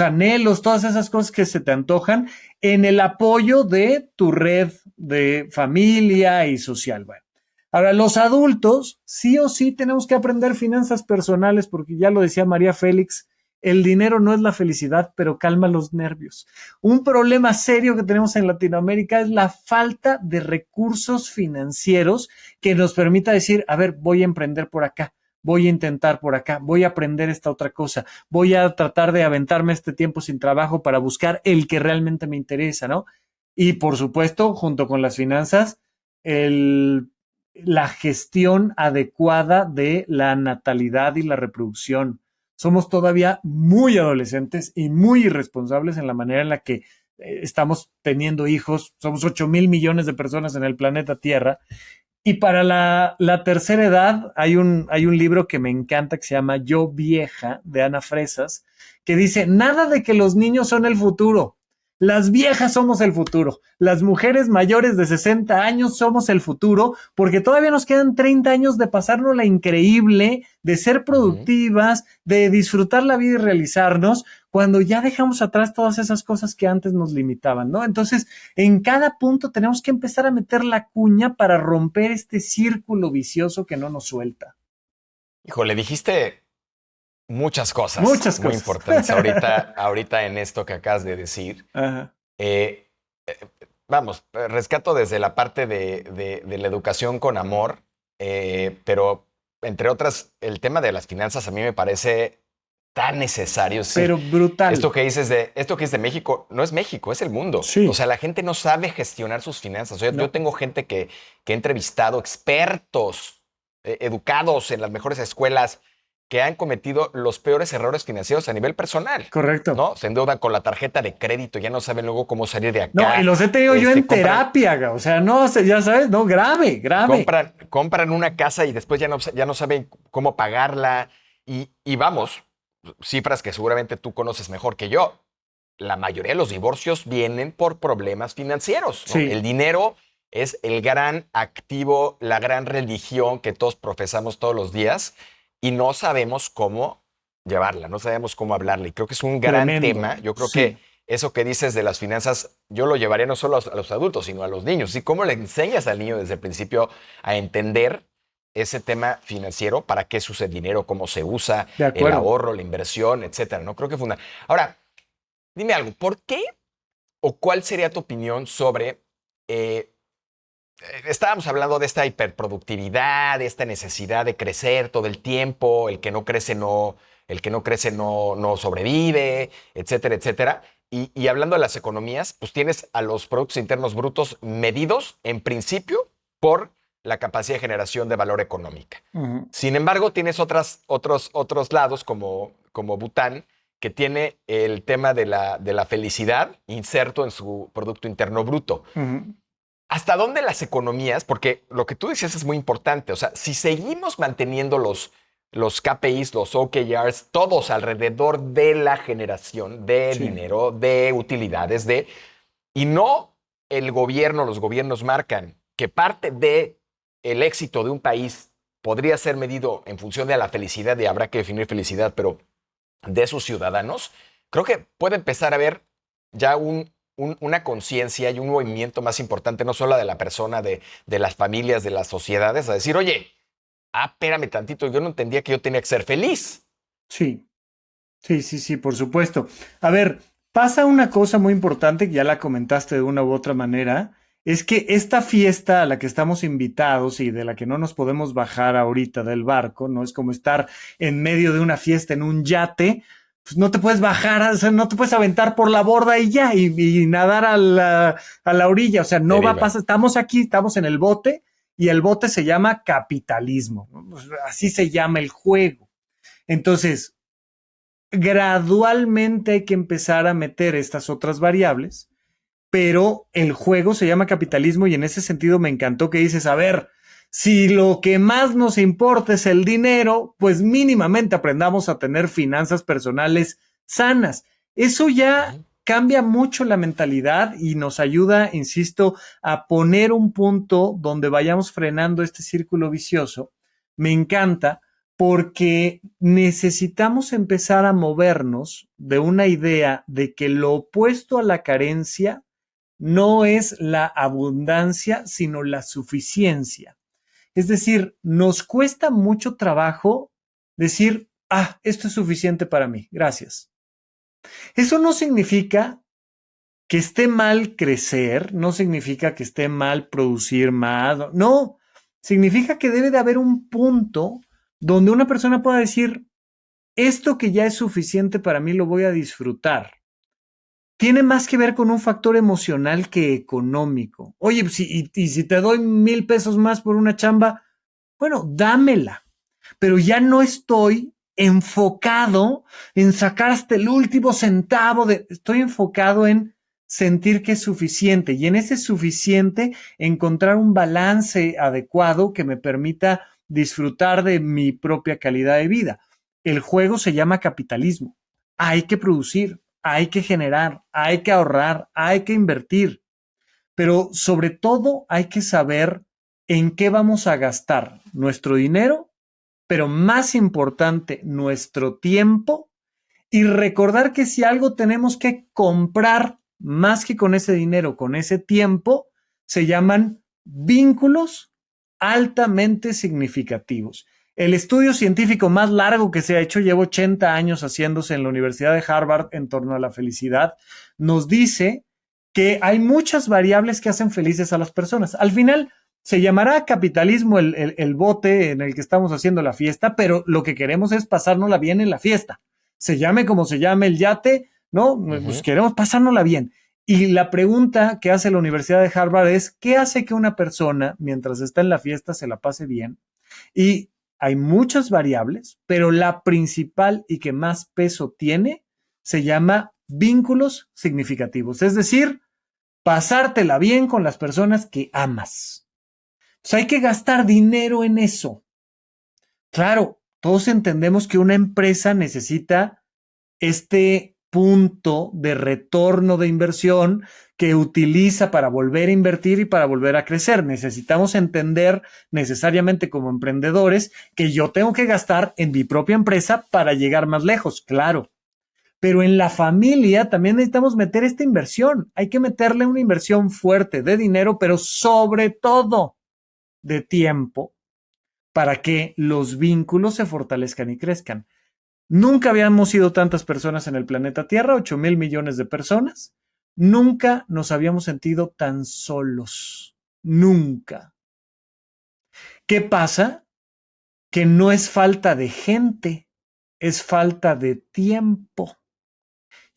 anhelos, todas esas cosas que se te antojan en el apoyo de tu red de familia y social. Bueno, ahora, los adultos sí o sí tenemos que aprender finanzas personales porque ya lo decía María Félix, el dinero no es la felicidad, pero calma los nervios. Un problema serio que tenemos en Latinoamérica es la falta de recursos financieros que nos permita decir, a ver, voy a emprender por acá, voy a intentar por acá, voy a aprender esta otra cosa, voy a tratar de aventarme este tiempo sin trabajo para buscar el que realmente me interesa, ¿no? Y por supuesto, junto con las finanzas, la gestión adecuada de la natalidad y la reproducción. Somos todavía muy adolescentes y muy irresponsables en la manera en la que estamos teniendo hijos. Somos 8,000 millones de personas en el planeta Tierra. Y para la tercera edad hay un libro que me encanta que se llama Yo Vieja, de Ana Fresas, que dice, nada de que los niños son el futuro. Las viejas somos el futuro. Las mujeres mayores de 60 años somos el futuro porque todavía nos quedan 30 años de pasarnos la increíble, de ser productivas, de disfrutar la vida y realizarnos cuando ya dejamos atrás todas esas cosas que antes nos limitaban, ¿no? Entonces, en cada punto tenemos que empezar a meter la cuña para romper este círculo vicioso que no nos suelta. Híjole, dijiste muchas cosas Muchas muy cosas. importantes ahorita en esto que acabas de decir. Ajá. Vamos, rescato desde la parte de la educación con amor, pero entre otras, el tema de las finanzas a mí me parece tan necesario. Sí. Pero brutal. Esto que dices de México, no es México, es el mundo. Sí. O sea, la gente no sabe gestionar sus finanzas. O sea, No. yo tengo gente que he entrevistado, expertos, educados en las mejores escuelas, que han cometido los peores errores financieros a nivel personal. Correcto. ¿No? Se endeudan con la tarjeta de crédito, ya no saben luego cómo salir de acá. No, y los he tenido yo en terapia, o sea, no, ya sabes, no, grave. Compran una casa y después ya no saben cómo pagarla. Y vamos, cifras que seguramente tú conoces mejor que yo. la mayoría de los divorcios vienen por problemas financieros, ¿no? Sí, El dinero es el gran activo, la gran religión que todos profesamos todos los días y no sabemos cómo llevarla, no sabemos cómo hablarla. Y creo que es un gran tremendo. tema. Yo creo que Sí, eso que dices de las finanzas, yo lo llevaría no solo a los adultos, sino a los niños. ¿Y cómo le enseñas al niño desde el principio a entender ese tema financiero? ¿Para qué se usa el dinero? ¿Cómo se usa? de El acuerdo. ahorro, la inversión, etcétera. No creo que funda. Ahora, dime algo, ¿por qué o cuál sería tu opinión sobre estábamos hablando de esta hiperproductividad, de esta necesidad de crecer todo el tiempo, el que no crece no sobrevive, etcétera, etcétera. Y hablando de las economías, pues tienes a los productos internos brutos medidos en principio por la capacidad de generación de valor económica. Ujú, Sin embargo, tienes otros lados como Bután, que tiene el tema de la felicidad inserto en su Producto Interno Bruto. ujú. ¿Hasta dónde las economías? Porque lo que tú decías es muy importante. O sea, si seguimos manteniendo los KPIs, los OKRs, todos alrededor de la generación de Sí, dinero, de utilidades, y no el gobierno, los gobiernos marcan que parte de el éxito de un país podría ser medido en función de la felicidad, y habrá que definir felicidad, pero de sus ciudadanos, creo que puede empezar a haber ya una conciencia y un movimiento más importante, no solo de la persona, de las familias, de las sociedades, a decir, oye, espérame tantito, yo no entendía que yo tenía que ser feliz. sí, sí, sí, sí, por supuesto. A ver, pasa una cosa muy importante que ya la comentaste de una u otra manera, es que esta fiesta a la que estamos invitados y de la que no nos podemos bajar ahorita del barco, no es como estar en medio de una fiesta en un yate, pues no te puedes bajar, o sea, no te puedes aventar por la borda y ya, y nadar a la orilla, o sea, no va a Deriva. pasar, estamos aquí, estamos en el bote y el bote se llama capitalismo, ¿no? Pues así se llama el juego. Entonces, gradualmente hay que empezar a meter estas otras variables, pero el juego se llama capitalismo y en ese sentido me encantó que dices, a ver, si lo que más nos importa es el dinero, pues mínimamente aprendamos a tener finanzas personales sanas. Eso ya Ujú. cambia mucho la mentalidad y nos ayuda, insisto, a poner un punto donde vayamos frenando este círculo vicioso. Me encanta porque necesitamos empezar a movernos de una idea de que lo opuesto a la carencia no es la abundancia, sino la suficiencia. Es decir, nos cuesta mucho trabajo decir, ah, esto es suficiente para mí, gracias. Eso no significa que esté mal crecer, no significa que esté mal producir más, no, significa que debe de haber un punto donde una persona pueda decir, esto que ya es suficiente para mí lo voy a disfrutar. Tiene más que ver con un factor emocional que económico. Oye, y si te doy 1,000 pesos más por una chamba, bueno, dámela. Pero ya no estoy enfocado en sacar hasta el último centavo estoy enfocado en sentir que es suficiente y en ese suficiente encontrar un balance adecuado que me permita disfrutar de mi propia calidad de vida. El juego se llama capitalismo. Hay que producir, hay que generar, hay que ahorrar, hay que invertir, pero sobre todo hay que saber en qué vamos a gastar nuestro dinero, pero más importante, nuestro tiempo, y recordar que si algo tenemos que comprar más que con ese dinero, con ese tiempo, se llaman vínculos altamente significativos. El estudio científico más largo que se ha hecho, lleva 80 años haciéndose en la Universidad de Harvard en torno a la felicidad, nos dice que hay muchas variables que hacen felices a las personas. Al final, se llamará capitalismo el bote en el que estamos haciendo la fiesta, pero lo que queremos es pasárnosla bien en la fiesta. Se llame como se llame el yate, ¿no? Pues Ujú. queremos pasárnosla bien. Y la pregunta que hace la Universidad de Harvard es, ¿qué hace que una persona, mientras está en la fiesta, se la pase bien? Y hay muchas variables, pero la principal y que más peso tiene se llama vínculos significativos, es decir, pasártela bien con las personas que amas. Pues hay que gastar dinero en eso. Claro, todos entendemos que una empresa necesita este punto de retorno de inversión que utiliza para volver a invertir y para volver a crecer. Necesitamos entender necesariamente como emprendedores que yo tengo que gastar en mi propia empresa para llegar más lejos, claro. Pero en la familia también necesitamos meter esta inversión. Hay que meterle una inversión fuerte de dinero, pero sobre todo de tiempo para que los vínculos se fortalezcan y crezcan. Nunca habíamos sido tantas personas en el planeta Tierra, 8,000 millones de personas. Nunca nos habíamos sentido tan solos. Nunca. ¿Qué pasa? Que no es falta de gente, es falta de tiempo.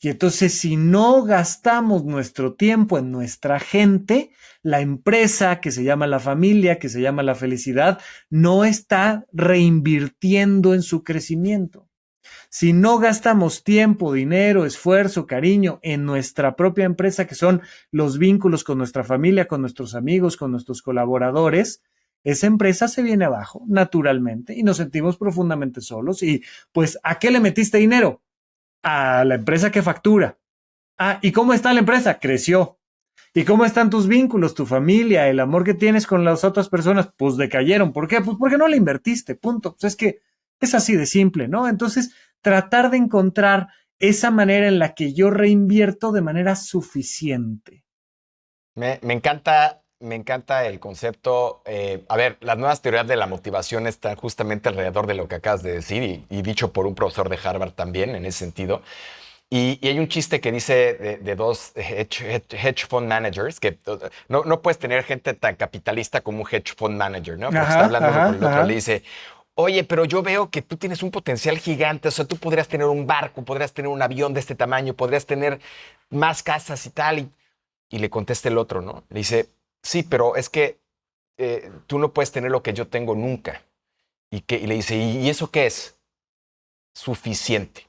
Y entonces, si no gastamos nuestro tiempo en nuestra gente, la empresa, que se llama la familia, que se llama la felicidad, no está reinvirtiendo en su crecimiento. Si no gastamos tiempo, dinero, esfuerzo, cariño en nuestra propia empresa, que son los vínculos con nuestra familia, con nuestros amigos, con nuestros colaboradores, esa empresa se viene abajo naturalmente y nos sentimos profundamente solos. Y pues, ¿a qué le metiste dinero? A la empresa que factura. Ah, ¿y cómo está la empresa? Creció. ¿Y cómo están tus vínculos, tu familia, el amor que tienes con las otras personas? Pues decayeron. ¿Por qué? Pues porque no le invertiste, punto. Pues es que es así de simple, ¿no? Entonces, tratar de encontrar esa manera en la que yo reinvierto de manera suficiente. Me encanta el concepto. A ver, las nuevas teorías de la motivación están justamente alrededor de lo que acabas de decir y dicho por un profesor de Harvard también en ese sentido. Y hay un chiste que dice de dos hedge fund managers que no puedes tener gente tan capitalista como un hedge fund manager, ¿no? Porque está hablando uno con el otro, le dice, oye, pero yo veo que tú tienes un potencial gigante, o sea, tú podrías tener un barco, podrías tener un avión de este tamaño, podrías tener más casas y tal. Y le contesta el otro, ¿no? Le dice, sí, pero es que tú no puedes tener lo que yo tengo nunca. Y le dice, ¿y eso qué es? Suficiente.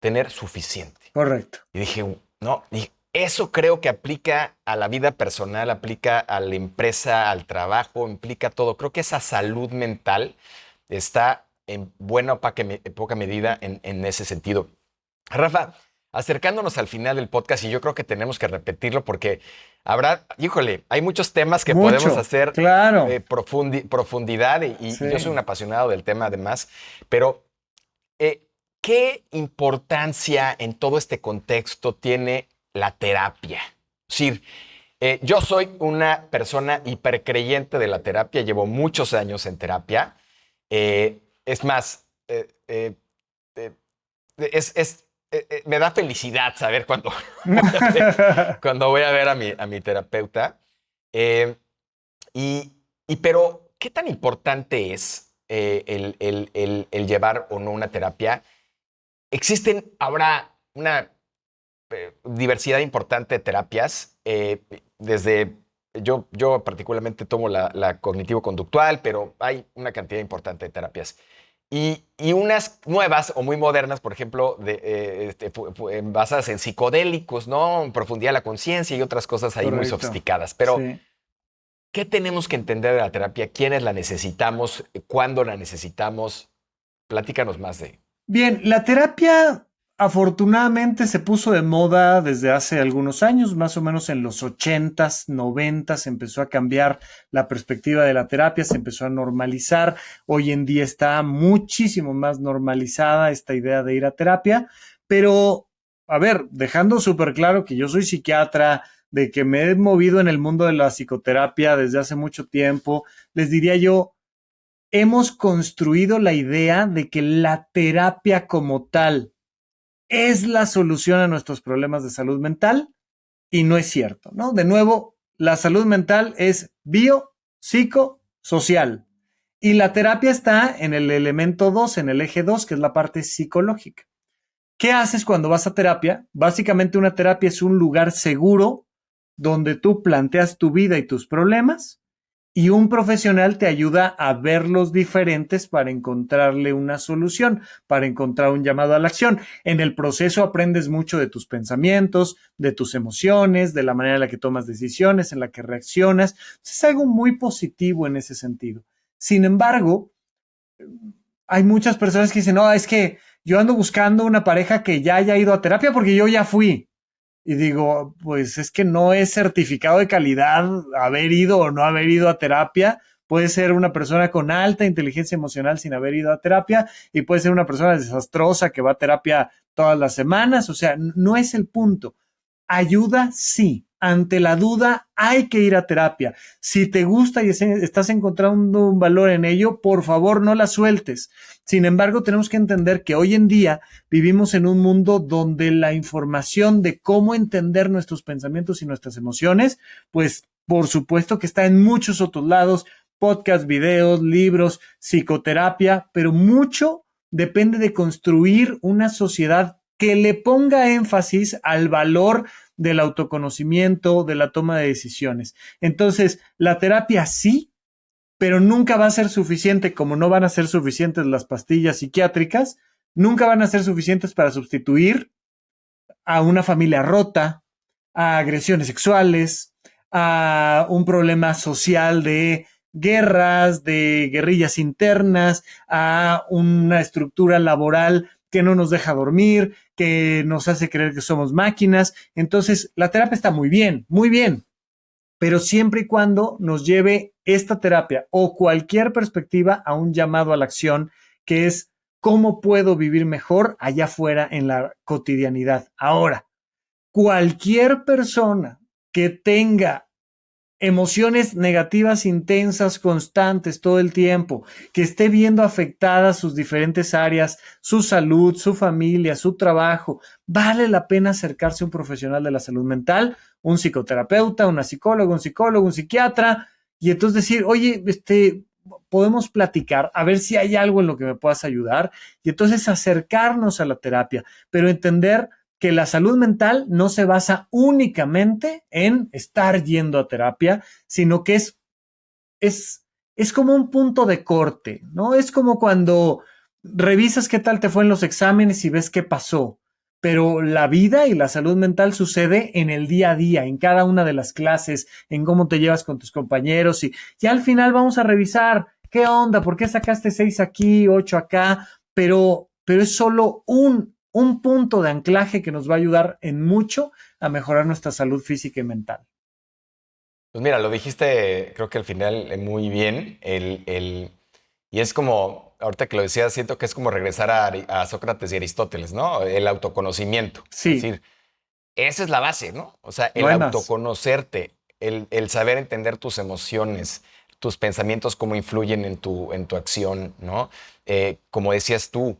Tener suficiente. Correcto. Y dije, no, y eso creo que aplica a la vida personal, aplica a la empresa, al trabajo, implica todo. Creo que esa salud mental está en buena o poca medida en ese sentido. Rafa, acercándonos al final del podcast, y yo creo que tenemos que repetirlo porque habrá, híjole, hay muchos temas que podemos Mucho, hacer claro. profundidad y Sí. yo soy un apasionado del tema además, pero ¿qué importancia en todo este contexto tiene la terapia? Es decir, yo soy una persona hipercreyente de la terapia, llevo muchos años en terapia. Es más, me da felicidad saber cuando, cuando voy a ver a mi terapeuta. Eh, pero, ¿qué tan importante es el llevar o no una terapia? Existen ahora una diversidad importante de terapias, desde yo particularmente tomo la cognitivo-conductual, pero hay una cantidad importante de terapias. Y unas nuevas o muy modernas, por ejemplo, basadas en psicodélicos, ¿no? En profundidad de la conciencia y otras cosas ahí muy Correcto. sofisticadas. Pero, Sí. ¿qué tenemos que entender de la terapia? ¿Quiénes la necesitamos? ¿Cuándo la necesitamos? Platícanos más de... Bien, la terapia afortunadamente se puso de moda desde hace algunos años, más o menos en los 80s, 90s, empezó a cambiar la perspectiva de la terapia, se empezó a normalizar. Hoy en día está muchísimo más normalizada esta idea de ir a terapia, pero, a ver, dejando súper claro que yo soy psiquiatra, de que me he movido en el mundo de la psicoterapia desde hace mucho tiempo, les diría yo, hemos construido la idea de que la terapia como tal es la solución a nuestros problemas de salud mental y no es cierto, ¿no? De nuevo, la salud mental es bio, psico, social y la terapia está en el elemento 2, en el eje 2, que es la parte psicológica. ¿Qué haces cuando vas a terapia? Básicamente una terapia es un lugar seguro donde tú planteas tu vida y tus problemas y un profesional te ayuda a verlos diferentes para encontrarle una solución, para encontrar un llamado a la acción. En el proceso aprendes mucho de tus pensamientos, de tus emociones, de la manera en la que tomas decisiones, en la que reaccionas. Es algo muy positivo en ese sentido. Sin embargo, hay muchas personas que dicen, no, es que yo ando buscando una pareja que ya haya ido a terapia porque yo ya fui. Y digo, pues es que no es certificado de calidad haber ido o no haber ido a terapia. Puede ser una persona con alta inteligencia emocional sin haber ido a terapia y puede ser una persona desastrosa que va a terapia todas las semanas. O sea, no es el punto. Ayuda, sí. Ante la duda, hay que ir a terapia. Si te gusta y estás encontrando un valor en ello, por favor, no la sueltes. Sin embargo, tenemos que entender que hoy en día vivimos en un mundo donde la información de cómo entender nuestros pensamientos y nuestras emociones, pues por supuesto que está en muchos otros lados, podcasts, videos, libros, psicoterapia, pero mucho depende de construir una sociedad que le ponga énfasis al valor del autoconocimiento, de la toma de decisiones. Entonces, la terapia sí, pero nunca va a ser suficiente, como no van a ser suficientes las pastillas psiquiátricas, nunca van a ser suficientes para sustituir a una familia rota, a agresiones sexuales, a un problema social de guerras, de guerrillas internas, a una estructura laboral que no nos deja dormir, que nos hace creer que somos máquinas. Entonces, la terapia está muy bien, pero siempre y cuando nos lleve esta terapia o cualquier perspectiva a un llamado a la acción, que es cómo puedo vivir mejor allá afuera en la cotidianidad. Ahora, cualquier persona que tenga emociones negativas intensas, constantes todo el tiempo, que esté viendo afectadas sus diferentes áreas, su salud, su familia, su trabajo, vale la pena acercarse a un profesional de la salud mental, un psicoterapeuta, una psicóloga, un psicólogo, un psiquiatra, y entonces decir, oye, podemos platicar, a ver si hay algo en lo que me puedas ayudar, y entonces acercarnos a la terapia, pero entender que la salud mental no se basa únicamente en estar yendo a terapia, sino que es como un punto de corte, ¿no? Es como cuando revisas qué tal te fue en los exámenes y ves qué pasó, pero la vida y la salud mental sucede en el día a día, en cada una de las clases, en cómo te llevas con tus compañeros y ya al final vamos a revisar qué onda, por qué sacaste 6 aquí, 8 acá, pero es solo un punto de anclaje que nos va a ayudar en mucho a mejorar nuestra salud física y mental. Pues mira, lo dijiste, creo que al final muy bien. Y es como, ahorita que lo decía, siento que es como regresar a Sócrates y Aristóteles, ¿no? El autoconocimiento. Es Sí, decir, esa es la base, ¿no? O sea, no el hay más. autoconocerte, el saber entender tus emociones, tus pensamientos, cómo influyen en tu acción, ¿no? Como decías tú,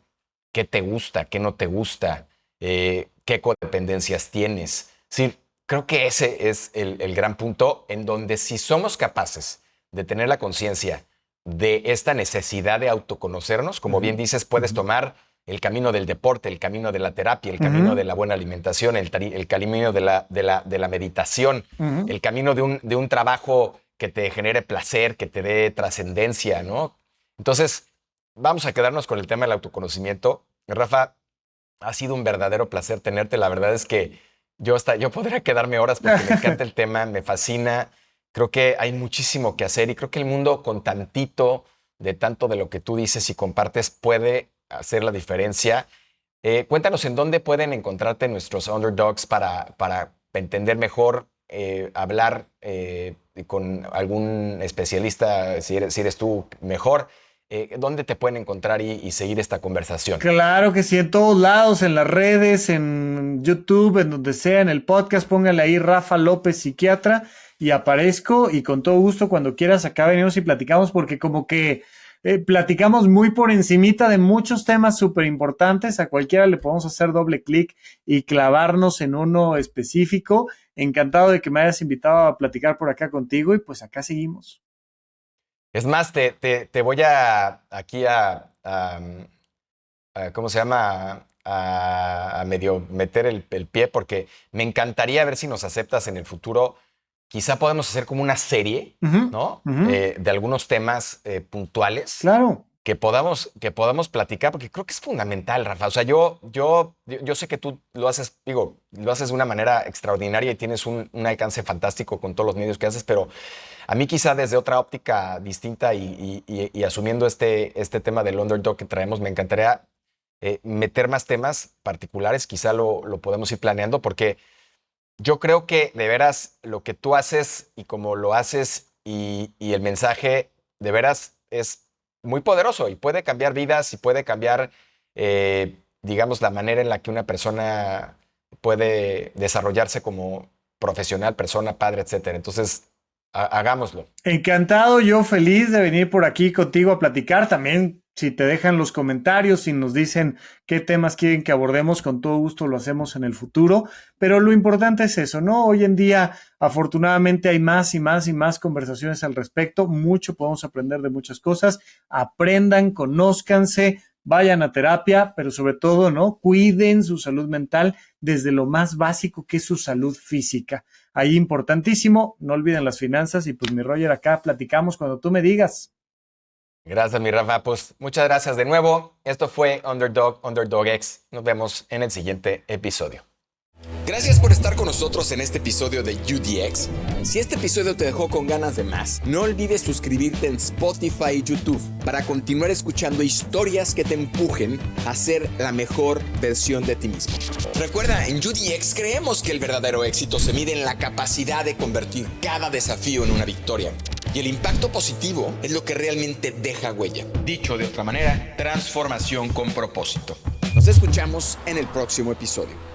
qué te gusta, qué no te gusta, qué codependencias tienes. Sí, creo que ese es el gran punto en donde si somos capaces de tener la conciencia de esta necesidad de autoconocernos, como bien dices, puedes tomar el camino del deporte, el camino de la terapia, el camino de la buena alimentación, el camino de la meditación, el camino de un trabajo que te genere placer, que te dé trascendencia, ¿no? Entonces, vamos a quedarnos con el tema del autoconocimiento. Rafa, ha sido un verdadero placer tenerte. La verdad es que yo podría quedarme horas porque me encanta el tema, me fascina. Creo que hay muchísimo que hacer y creo que el mundo con tantito de tanto de lo que tú dices y compartes puede hacer la diferencia. Cuéntanos en dónde pueden encontrarte nuestros underdogs para entender mejor, hablar con algún especialista, si eres tú mejor. ¿Dónde te pueden encontrar y seguir esta conversación? Claro que sí, en todos lados, en las redes, en YouTube, en donde sea, en el podcast, póngale ahí Rafa López Psiquiatra y aparezco y con todo gusto cuando quieras acá venimos y platicamos porque como que platicamos muy por encimita de muchos temas súper importantes, a cualquiera le podemos hacer doble clic y clavarnos en uno específico. Encantado de que me hayas invitado a platicar por acá contigo y pues acá seguimos. Es más, te voy aquí ¿cómo se llama? A medio meter el pie porque me encantaría ver si nos aceptas en el futuro. Quizá podemos hacer como una serie, Uh -huh, ¿no? uh -huh. De algunos temas puntuales Claro. que podamos platicar, porque creo que es fundamental, Rafa. O sea, yo sé que tú lo haces, digo, lo haces de una manera extraordinaria y tienes un alcance fantástico con todos los medios que haces, pero a mí quizá desde otra óptica distinta y asumiendo este tema del underdog que traemos, me encantaría meter más temas particulares, quizá lo podemos ir planeando, porque yo creo que de veras lo que tú haces y cómo lo haces y el mensaje de veras es muy poderoso y puede cambiar vidas y puede cambiar, digamos, la manera en la que una persona puede desarrollarse como profesional, persona, padre, etcétera. Entonces, hagámoslo. Encantado, yo feliz de venir por aquí contigo a platicar. También, si te dejan los comentarios y nos dicen qué temas quieren que abordemos, con todo gusto lo hacemos en el futuro. Pero lo importante es eso, ¿no? Hoy en día, afortunadamente, hay más y más y más conversaciones al respecto. Mucho podemos aprender de muchas cosas. Aprendan, conózcanse, vayan a terapia, pero sobre todo, ¿no? Cuiden su salud mental desde lo más básico que es su salud física. Ahí importantísimo, no olviden las finanzas y pues mi Roger, acá platicamos cuando tú me digas. Gracias, mi Rafa. Pues muchas gracias de nuevo. Esto fue Underdog X. Nos vemos en el siguiente episodio. Gracias por estar con nosotros en este episodio de UDX. Si este episodio te dejó con ganas de más, no olvides suscribirte en Spotify y YouTube para continuar escuchando historias que te empujen a ser la mejor versión de ti mismo. Recuerda, en UDX creemos que el verdadero éxito se mide en la capacidad de convertir cada desafío en una victoria. Y el impacto positivo es lo que realmente deja huella. Dicho de otra manera, transformación con propósito. Nos escuchamos en el próximo episodio.